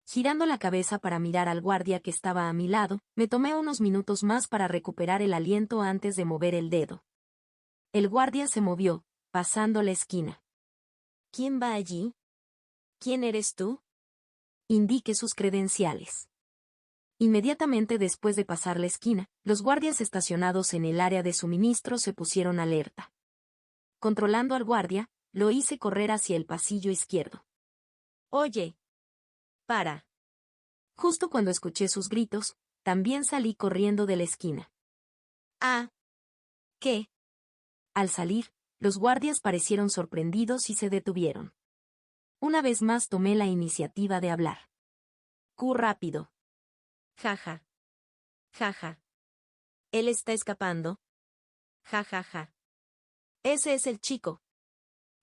Girando la cabeza para mirar al guardia que estaba a mi lado, me tomé unos minutos más para recuperar el aliento antes de mover el dedo. El guardia se movió, pasando la esquina. ¿Quién va allí? ¿Quién eres tú? Indique sus credenciales. Inmediatamente después de pasar la esquina, los guardias estacionados en el área de suministro se pusieron alerta. Controlando al guardia, lo hice correr hacia el pasillo izquierdo. Oye. Para. Justo cuando escuché sus gritos, también salí corriendo de la esquina. Ah. ¿Qué? Al salir, los guardias parecieron sorprendidos y se detuvieron. Una vez más tomé la iniciativa de hablar. Q rápido. Jaja. Jaja. ¿Él está escapando? Jajaja. Ese es el chico.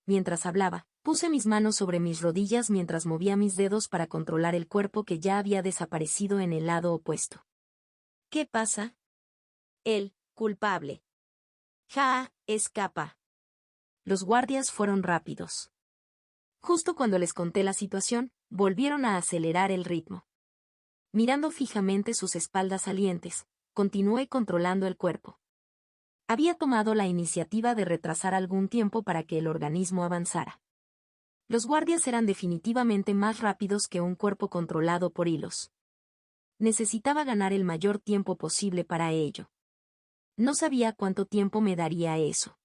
Mientras hablaba, puse mis manos sobre mis rodillas mientras movía mis dedos para controlar el cuerpo que ya había desaparecido en el lado opuesto. ¿Qué pasa? El culpable. Ja, escapa. Los guardias fueron rápidos. Justo cuando les conté la situación, volvieron a acelerar el ritmo. Mirando fijamente sus espaldas salientes, continué controlando el cuerpo. Había tomado la iniciativa de retrasar algún tiempo para que el organismo avanzara. Los guardias eran definitivamente más rápidos que un cuerpo controlado por hilos. Necesitaba ganar el mayor tiempo posible para ello. No sabía cuánto tiempo me daría eso.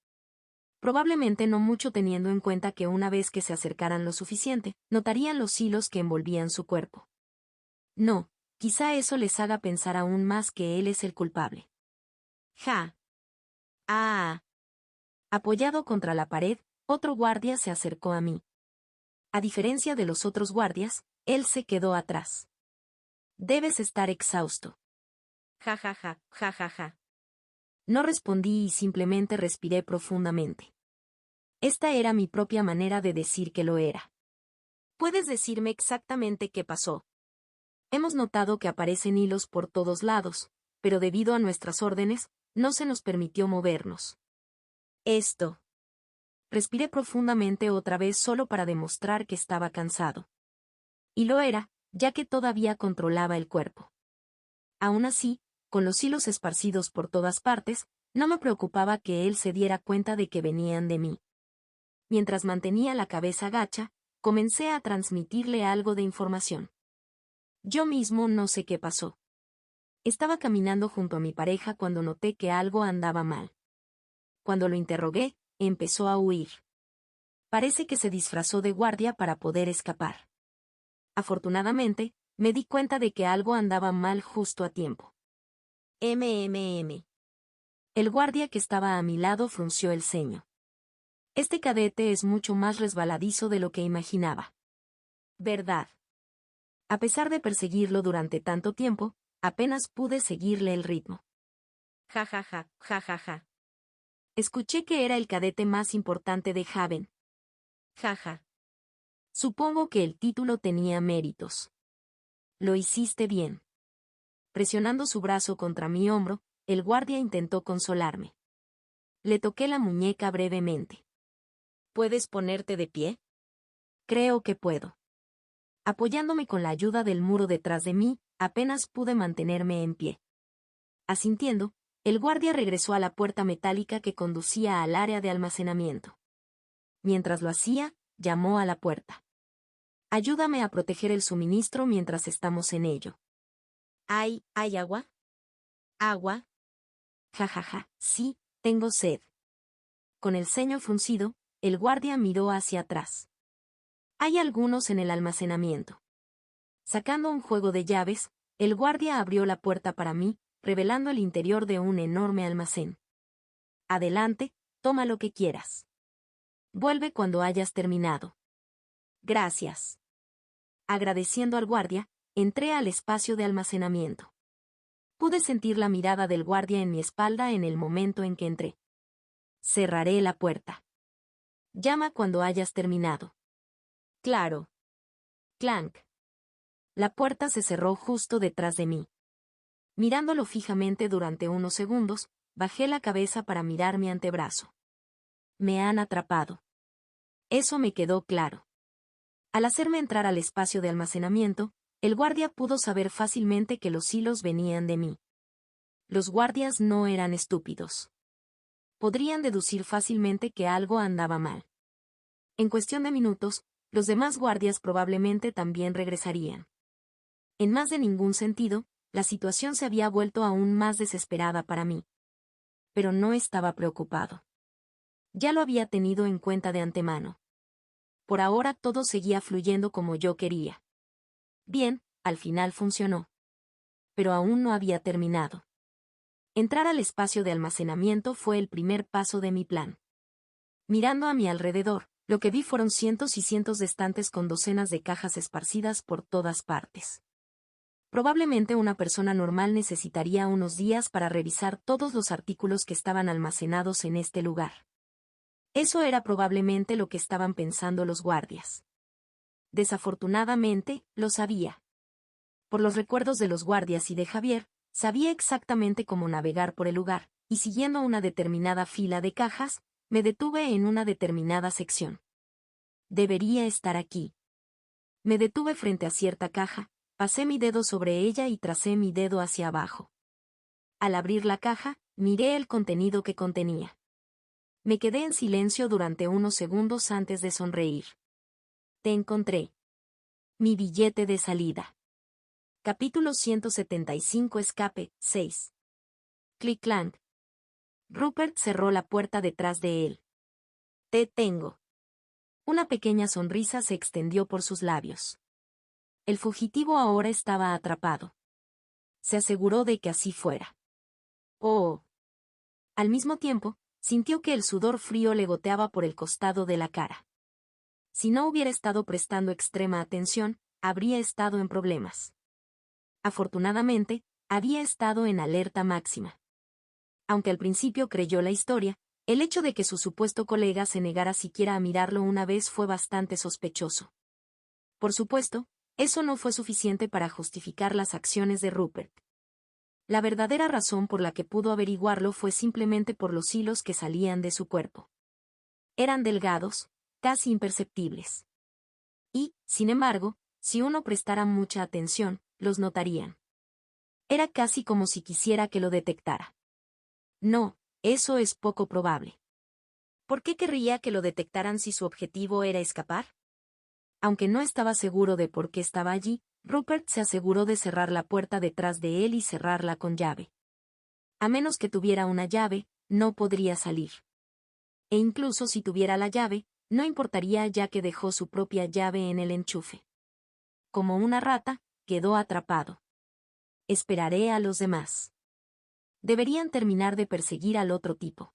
Probablemente no mucho teniendo en cuenta que una vez que se acercaran lo suficiente, notarían los hilos que envolvían su cuerpo. No, quizá eso les haga pensar aún más que él es el culpable. Ja. Ah. Apoyado contra la pared, otro guardia se acercó a mí. A diferencia de los otros guardias, él se quedó atrás. Debes estar exhausto. Ja ja ja, ja ja ja. No respondí y simplemente respiré profundamente. Esta era mi propia manera de decir que lo era. ¿Puedes decirme exactamente qué pasó? Hemos notado que aparecen hilos por todos lados, pero debido a nuestras órdenes, no se nos permitió movernos. Esto. Respiré profundamente otra vez solo para demostrar que estaba cansado. Y lo era, ya que todavía controlaba el cuerpo. Aún así, con los hilos esparcidos por todas partes, no me preocupaba que él se diera cuenta de que venían de mí. Mientras mantenía la cabeza gacha, comencé a transmitirle algo de información. Yo mismo no sé qué pasó. Estaba caminando junto a mi pareja cuando noté que algo andaba mal. Cuando lo interrogué, empezó a huir. Parece que se disfrazó de guardia para poder escapar. Afortunadamente, me di cuenta de que algo andaba mal justo a tiempo. MMM. El guardia que estaba a mi lado frunció el ceño. Este cadete es mucho más resbaladizo de lo que imaginaba. ¿Verdad? A pesar de perseguirlo durante tanto tiempo, apenas pude seguirle el ritmo. Ja ja ja, ja ja ja. Escuché que era el cadete más importante de Haven. Ja ja. Supongo que el título tenía méritos. Lo hiciste bien. Presionando su brazo contra mi hombro, el guardia intentó consolarme. Le toqué la muñeca brevemente. ¿Puedes ponerte de pie? Creo que puedo. Apoyándome con la ayuda del muro detrás de mí, apenas pude mantenerme en pie. Asintiendo, el guardia regresó a la puerta metálica que conducía al área de almacenamiento. Mientras lo hacía, llamó a la puerta. Ayúdame a proteger el suministro mientras estamos en ello. ¿Hay agua? ¿Agua? Jajaja, sí, tengo sed. Con el ceño fruncido, el guardia miró hacia atrás. Hay algunos en el almacenamiento. Sacando un juego de llaves, el guardia abrió la puerta para mí, revelando el interior de un enorme almacén. Adelante, toma lo que quieras. Vuelve cuando hayas terminado. Gracias. Agradeciendo al guardia, entré al espacio de almacenamiento. Pude sentir la mirada del guardia en mi espalda en el momento en que entré. Cerraré la puerta. Llama cuando hayas terminado. Claro. Clank. La puerta se cerró justo detrás de mí. Mirándolo fijamente durante unos segundos, bajé la cabeza para mirar mi antebrazo. Me han atrapado. Eso me quedó claro. Al hacerme entrar al espacio de almacenamiento, el guardia pudo saber fácilmente que los hilos venían de mí. Los guardias no eran estúpidos. Podrían deducir fácilmente que algo andaba mal. En cuestión de minutos, los demás guardias probablemente también regresarían. En más de ningún sentido, la situación se había vuelto aún más desesperada para mí. Pero no estaba preocupado. Ya lo había tenido en cuenta de antemano. Por ahora todo seguía fluyendo como yo quería. Bien, al final funcionó. Pero aún no había terminado. Entrar al espacio de almacenamiento fue el primer paso de mi plan. Mirando a mi alrededor, lo que vi fueron cientos y cientos de estantes con docenas de cajas esparcidas por todas partes. Probablemente una persona normal necesitaría unos días para revisar todos los artículos que estaban almacenados en este lugar. Eso era probablemente lo que estaban pensando los guardias. Desafortunadamente, lo sabía. Por los recuerdos de los guardias y de Javier, sabía exactamente cómo navegar por el lugar, y siguiendo una determinada fila de cajas, me detuve en una determinada sección. Debería estar aquí. Me detuve frente a cierta caja, pasé mi dedo sobre ella y tracé mi dedo hacia abajo. Al abrir la caja, miré el contenido que contenía. Me quedé en silencio durante unos segundos antes de sonreír. Te encontré. Mi billete de salida. Capítulo 175 Escape, 6. Click-clank. Rupert cerró la puerta detrás de él. Te tengo. Una pequeña sonrisa se extendió por sus labios. El fugitivo ahora estaba atrapado. Se aseguró de que así fuera. Oh. Al mismo tiempo, sintió que el sudor frío le goteaba por el costado de la cara. Si no hubiera estado prestando extrema atención, habría estado en problemas. Afortunadamente, había estado en alerta máxima. Aunque al principio creyó la historia, el hecho de que su supuesto colega se negara siquiera a mirarlo una vez fue bastante sospechoso. Por supuesto, eso no fue suficiente para justificar las acciones de Rupert. La verdadera razón por la que pudo averiguarlo fue simplemente por los hilos que salían de su cuerpo. Eran delgados, casi imperceptibles. Y, sin embargo, si uno prestara mucha atención, los notarían. Era casi como si quisiera que lo detectara. No, eso es poco probable. ¿Por qué querría que lo detectaran si su objetivo era escapar? Aunque no estaba seguro de por qué estaba allí, Rupert se aseguró de cerrar la puerta detrás de él y cerrarla con llave. A menos que tuviera una llave, no podría salir. E incluso si tuviera la llave, no importaría ya que dejó su propia llave en el enchufe. Como una rata, quedó atrapado. Esperaré a los demás. Deberían terminar de perseguir al otro tipo.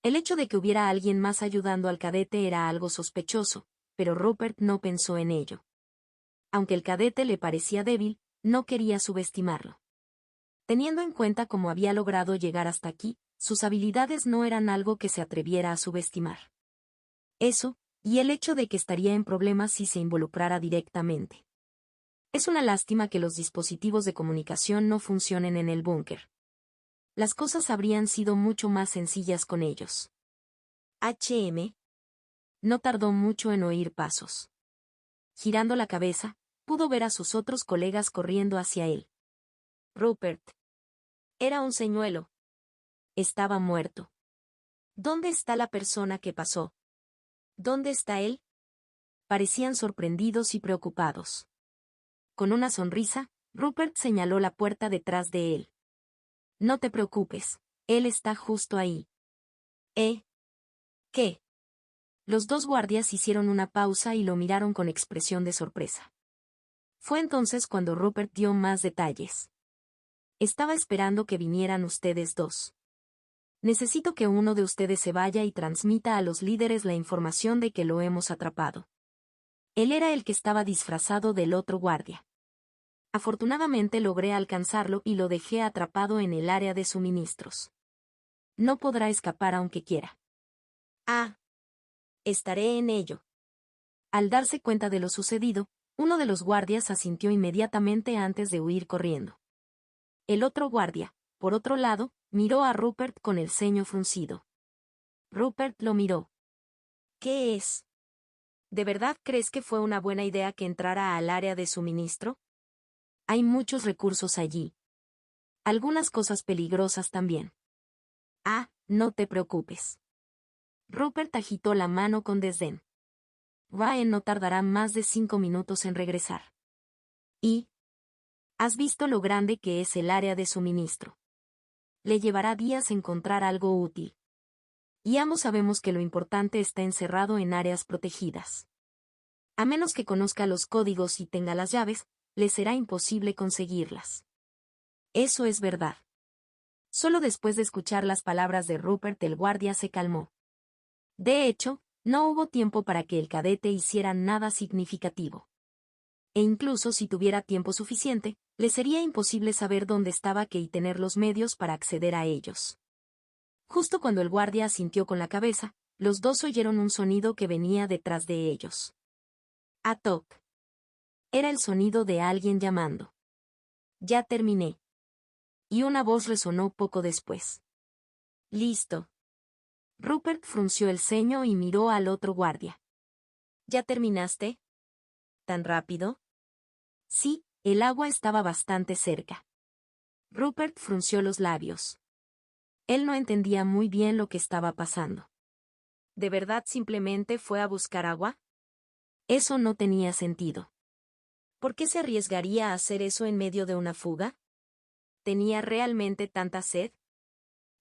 El hecho de que hubiera alguien más ayudando al cadete era algo sospechoso, pero Rupert no pensó en ello. Aunque el cadete le parecía débil, no quería subestimarlo. Teniendo en cuenta cómo había logrado llegar hasta aquí, sus habilidades no eran algo que se atreviera a subestimar. Eso, y el hecho de que estaría en problemas si se involucrara directamente. Es una lástima que los dispositivos de comunicación no funcionen en el búnker. Las cosas habrían sido mucho más sencillas con ellos. HM. No tardó mucho en oír pasos. Girando la cabeza, pudo ver a sus otros colegas corriendo hacia él. Rupert. Era un señuelo. Estaba muerto. ¿Dónde está la persona que pasó? ¿Dónde está él? Parecían sorprendidos y preocupados. Con una sonrisa, Rupert señaló la puerta detrás de él. No te preocupes, él está justo ahí. ¿Eh? ¿Qué? Los dos guardias hicieron una pausa y lo miraron con expresión de sorpresa. Fue entonces cuando Rupert dio más detalles. Estaba esperando que vinieran ustedes dos. Necesito que uno de ustedes se vaya y transmita a los líderes la información de que lo hemos atrapado. Él era el que estaba disfrazado del otro guardia. Afortunadamente logré alcanzarlo y lo dejé atrapado en el área de suministros. No podrá escapar aunque quiera. Ah. Estaré en ello. Al darse cuenta de lo sucedido, uno de los guardias asintió inmediatamente antes de huir corriendo. El otro guardia, por otro lado, miró a Rupert con el ceño fruncido. Rupert lo miró. ¿Qué es? ¿De verdad crees que fue una buena idea que entrara al área de suministro? Hay muchos recursos allí. Algunas cosas peligrosas también. Ah, no te preocupes. Rupert agitó la mano con desdén. Ryan no tardará más de 5 minutos en regresar. ¿Y? ¿Has visto lo grande que es el área de suministro? Le llevará días encontrar algo útil. Y ambos sabemos que lo importante está encerrado en áreas protegidas. A menos que conozca los códigos y tenga las llaves, le será imposible conseguirlas. Eso es verdad. Solo después de escuchar las palabras de Rupert el guardia se calmó. De hecho, no hubo tiempo para que el cadete hiciera nada significativo. E incluso si tuviera tiempo suficiente, le sería imposible saber dónde estaba Kay y tener los medios para acceder a ellos. Justo cuando el guardia asintió con la cabeza, los dos oyeron un sonido que venía detrás de ellos. Atok. Era el sonido de alguien llamando. Ya terminé. Y una voz resonó poco después. Listo. Rupert frunció el ceño y miró al otro guardia. ¿Ya terminaste? ¿Tan rápido? Sí, el agua estaba bastante cerca. Rupert frunció los labios. Él no entendía muy bien lo que estaba pasando. ¿De verdad simplemente fue a buscar agua? Eso no tenía sentido. ¿Por qué se arriesgaría a hacer eso en medio de una fuga? ¿Tenía realmente tanta sed?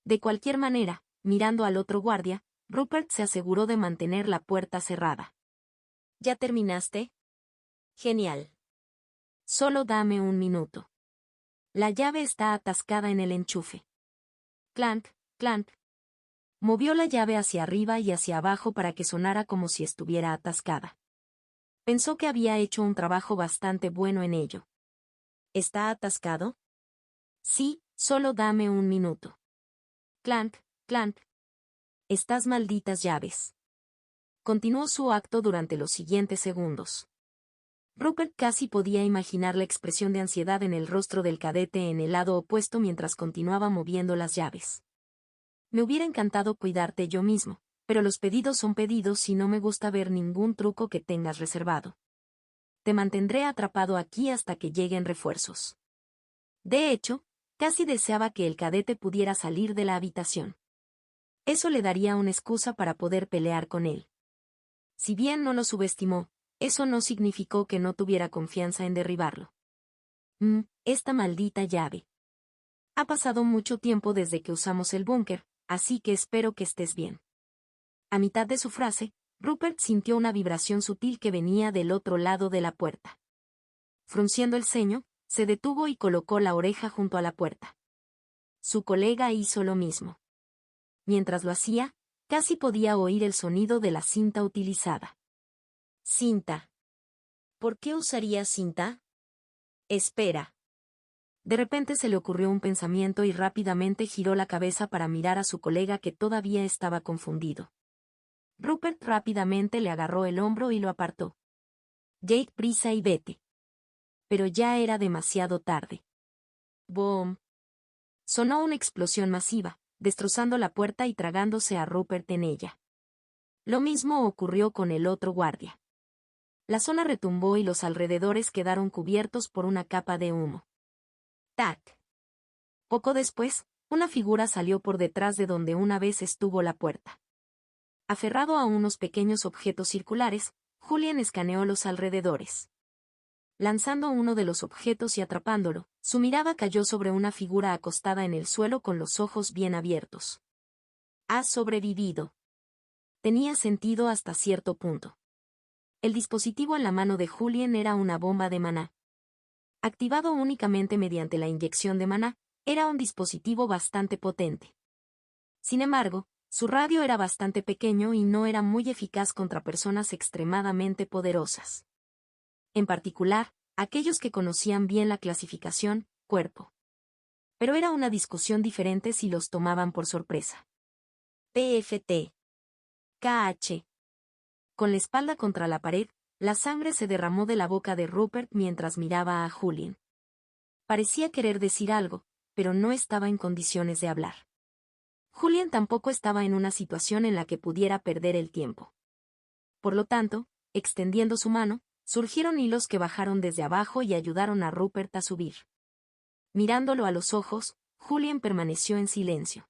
De cualquier manera, mirando al otro guardia, Rupert se aseguró de mantener la puerta cerrada. ¿Ya terminaste? Genial. Solo dame un minuto. La llave está atascada en el enchufe. Clank, clank. Movió la llave hacia arriba y hacia abajo para que sonara como si estuviera atascada. Pensó que había hecho un trabajo bastante bueno en ello. ¿Está atascado? Sí, solo dame un minuto. Clank, clank. Estas malditas llaves. Continuó su acto durante los siguientes segundos. Rupert casi podía imaginar la expresión de ansiedad en el rostro del cadete en el lado opuesto mientras continuaba moviendo las llaves. Me hubiera encantado cuidarte yo mismo, pero los pedidos son pedidos y no me gusta ver ningún truco que tengas reservado. Te mantendré atrapado aquí hasta que lleguen refuerzos. De hecho, casi deseaba que el cadete pudiera salir de la habitación. Eso le daría una excusa para poder pelear con él. Si bien no lo subestimó, eso no significó que no tuviera confianza en derribarlo. Esta maldita llave. Ha pasado mucho tiempo desde que usamos el búnker, así que espero que estés bien. A mitad de su frase, Rupert sintió una vibración sutil que venía del otro lado de la puerta. Frunciendo el ceño, se detuvo y colocó la oreja junto a la puerta. Su colega hizo lo mismo. Mientras lo hacía, casi podía oír el sonido de la cinta utilizada. Cinta. ¿Por qué usaría cinta? Espera. De repente se le ocurrió un pensamiento y rápidamente giró la cabeza para mirar a su colega que todavía estaba confundido. Rupert rápidamente le agarró el hombro y lo apartó. Jake, prisa y vete. Pero ya era demasiado tarde. ¡Boom! Sonó una explosión masiva, destrozando la puerta y tragándose a Rupert en ella. Lo mismo ocurrió con el otro guardia. La zona retumbó y los alrededores quedaron cubiertos por una capa de humo. ¡Tac! Poco después, una figura salió por detrás de donde una vez estuvo la puerta. Aferrado a unos pequeños objetos circulares, Julian escaneó los alrededores. Lanzando uno de los objetos y atrapándolo, su mirada cayó sobre una figura acostada en el suelo con los ojos bien abiertos. Ha sobrevivido. Tenía sentido hasta cierto punto. El dispositivo en la mano de Julian era una bomba de maná. Activado únicamente mediante la inyección de maná, era un dispositivo bastante potente. Sin embargo, su radio era bastante pequeño y no era muy eficaz contra personas extremadamente poderosas. En particular, aquellos que conocían bien la clasificación, cuerpo. Pero era una discusión diferente si los tomaban por sorpresa. PFT. KH. Con la espalda contra la pared, la sangre se derramó de la boca de Rupert mientras miraba a Julian. Parecía querer decir algo, pero no estaba en condiciones de hablar. Julian tampoco estaba en una situación en la que pudiera perder el tiempo. Por lo tanto, extendiendo su mano, surgieron hilos que bajaron desde abajo y ayudaron a Rupert a subir. Mirándolo a los ojos, Julian permaneció en silencio.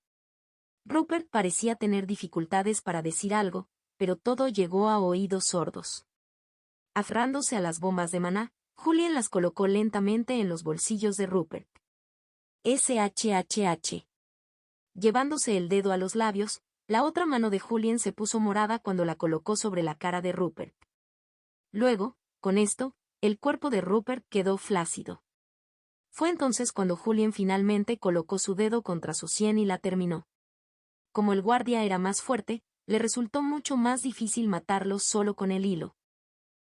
Rupert parecía tener dificultades para decir algo, pero todo llegó a oídos sordos. Aferrándose a las bombas de maná, Julian las colocó lentamente en los bolsillos de Rupert. SHHH. Llevándose el dedo a los labios, la otra mano de Julian se puso morada cuando la colocó sobre la cara de Rupert. Luego, con esto, el cuerpo de Rupert quedó flácido. Fue entonces cuando Julian finalmente colocó su dedo contra su sien y la terminó. Como el guardia era más fuerte, le resultó mucho más difícil matarlo solo con el hilo.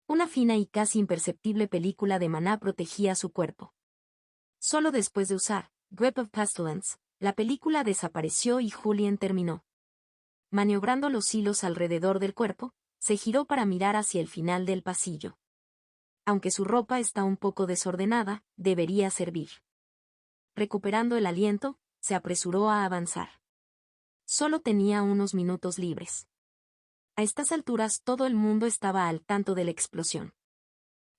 Una fina y casi imperceptible película de maná protegía su cuerpo. Solo después de usar Web of Pestilence, la película desapareció y Julian terminó. Maniobrando los hilos alrededor del cuerpo, se giró para mirar hacia el final del pasillo. Aunque su ropa está un poco desordenada, debería servir. Recuperando el aliento, se apresuró a avanzar. Solo tenía unos minutos libres. A estas alturas todo el mundo estaba al tanto de la explosión.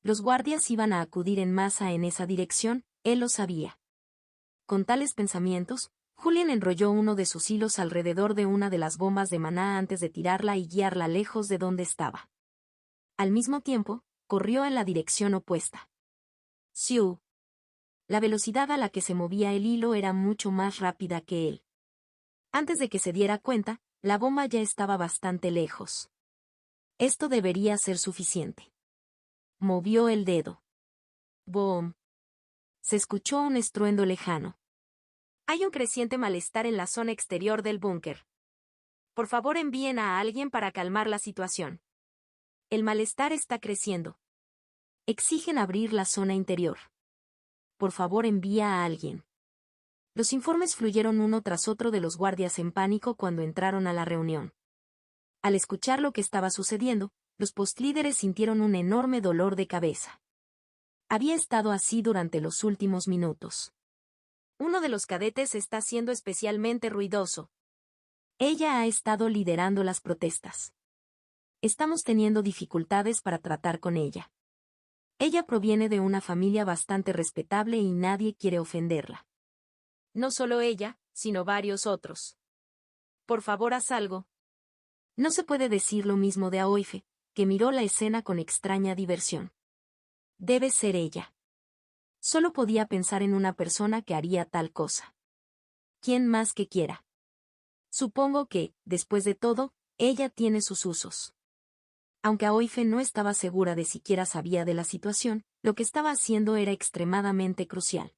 Los guardias iban a acudir en masa en esa dirección, él lo sabía. Con tales pensamientos, Julian enrolló uno de sus hilos alrededor de una de las bombas de maná antes de tirarla y guiarla lejos de donde estaba. Al mismo tiempo, corrió en la dirección opuesta. ¡Siu! La velocidad a la que se movía el hilo era mucho más rápida que él. Antes de que se diera cuenta, la bomba ya estaba bastante lejos. Esto debería ser suficiente. Movió el dedo. ¡Boom! Se escuchó un estruendo lejano. Hay un creciente malestar en la zona exterior del búnker. Por favor, envíen a alguien para calmar la situación. El malestar está creciendo. Exigen abrir la zona interior. Por favor, envía a alguien. Los informes fluyeron uno tras otro de los guardias en pánico cuando entraron a la reunión. Al escuchar lo que estaba sucediendo, los postlíderes sintieron un enorme dolor de cabeza. Había estado así durante los últimos minutos. Uno de los cadetes está siendo especialmente ruidoso. Ella ha estado liderando las protestas. Estamos teniendo dificultades para tratar con ella. Ella proviene de una familia bastante respetable y nadie quiere ofenderla. No solo ella, sino varios otros. Por favor, haz algo. No se puede decir lo mismo de Aoife, que miró la escena con extraña diversión. Debe ser ella. Solo podía pensar en una persona que haría tal cosa. ¿Quién más que quiera? Supongo que, después de todo, ella tiene sus usos. Aunque Aoife no estaba segura de siquiera sabía de la situación, lo que estaba haciendo era extremadamente crucial.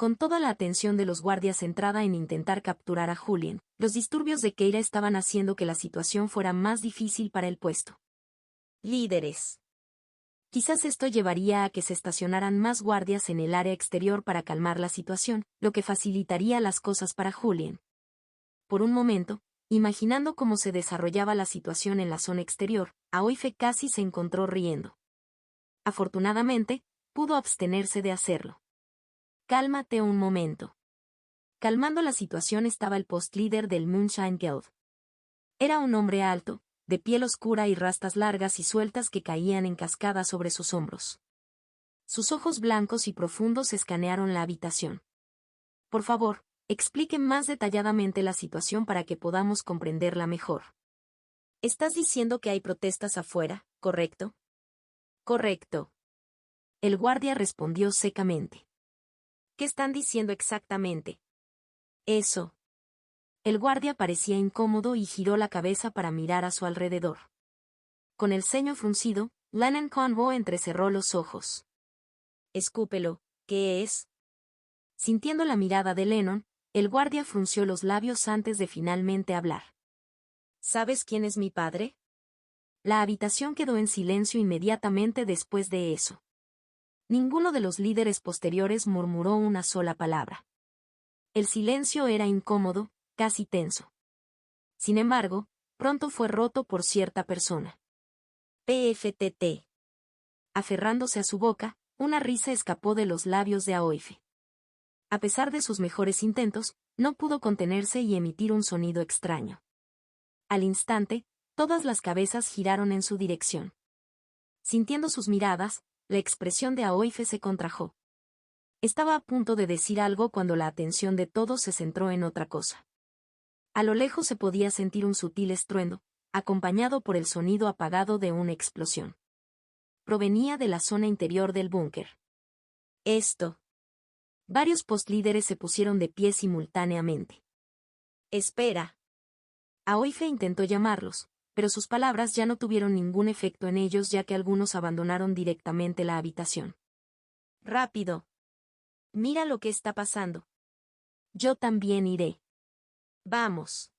Con toda la atención de los guardias centrada en intentar capturar a Julian, los disturbios de Keira estaban haciendo que la situación fuera más difícil para el puesto. Líderes. Quizás esto llevaría a que se estacionaran más guardias en el área exterior para calmar la situación, lo que facilitaría las cosas para Julian. Por un momento, imaginando cómo se desarrollaba la situación en la zona exterior, Aoife casi se encontró riendo. Afortunadamente, pudo abstenerse de hacerlo. Cálmate un momento. Calmando la situación estaba el postlíder del Moonshine Guild. Era un hombre alto, de piel oscura y rastas largas y sueltas que caían en cascada sobre sus hombros. Sus ojos blancos y profundos escanearon la habitación. Por favor, explique más detalladamente la situación para que podamos comprenderla mejor. Estás diciendo que hay protestas afuera, ¿correcto? Correcto. El guardia respondió secamente. ¿Qué están diciendo exactamente? Eso. El guardia parecía incómodo y giró la cabeza para mirar a su alrededor. Con el ceño fruncido, Lennon Convo entrecerró los ojos. Escúpelo, ¿qué es? Sintiendo la mirada de Lennon, el guardia frunció los labios antes de finalmente hablar. ¿Sabes quién es mi padre? La habitación quedó en silencio inmediatamente después de eso. Ninguno de los líderes posteriores murmuró una sola palabra. El silencio era incómodo, casi tenso. Sin embargo, pronto fue roto por cierta persona. PFTT. Aferrándose a su boca, una risa escapó de los labios de Aoife. A pesar de sus mejores intentos, no pudo contenerse y emitir un sonido extraño. Al instante, todas las cabezas giraron en su dirección. Sintiendo sus miradas, la expresión de Aoife se contrajo. Estaba a punto de decir algo cuando la atención de todos se centró en otra cosa. A lo lejos se podía sentir un sutil estruendo, acompañado por el sonido apagado de una explosión. Provenía de la zona interior del búnker. Esto. Varios postlíderes se pusieron de pie simultáneamente. Espera. Aoife intentó llamarlos, pero sus palabras ya no tuvieron ningún efecto en ellos ya que algunos abandonaron directamente la habitación. Rápido. Mira lo que está pasando. Yo también iré. Vamos.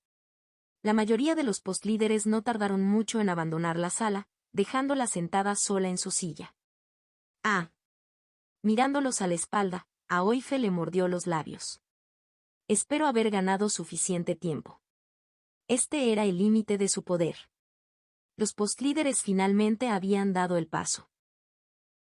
La mayoría de los postlíderes no tardaron mucho en abandonar la sala, dejándola sentada sola en su silla. Ah. Mirándolos a la espalda, Aoife le mordió los labios. Espero haber ganado suficiente tiempo. Este era el límite de su poder. Los postlíderes finalmente habían dado el paso.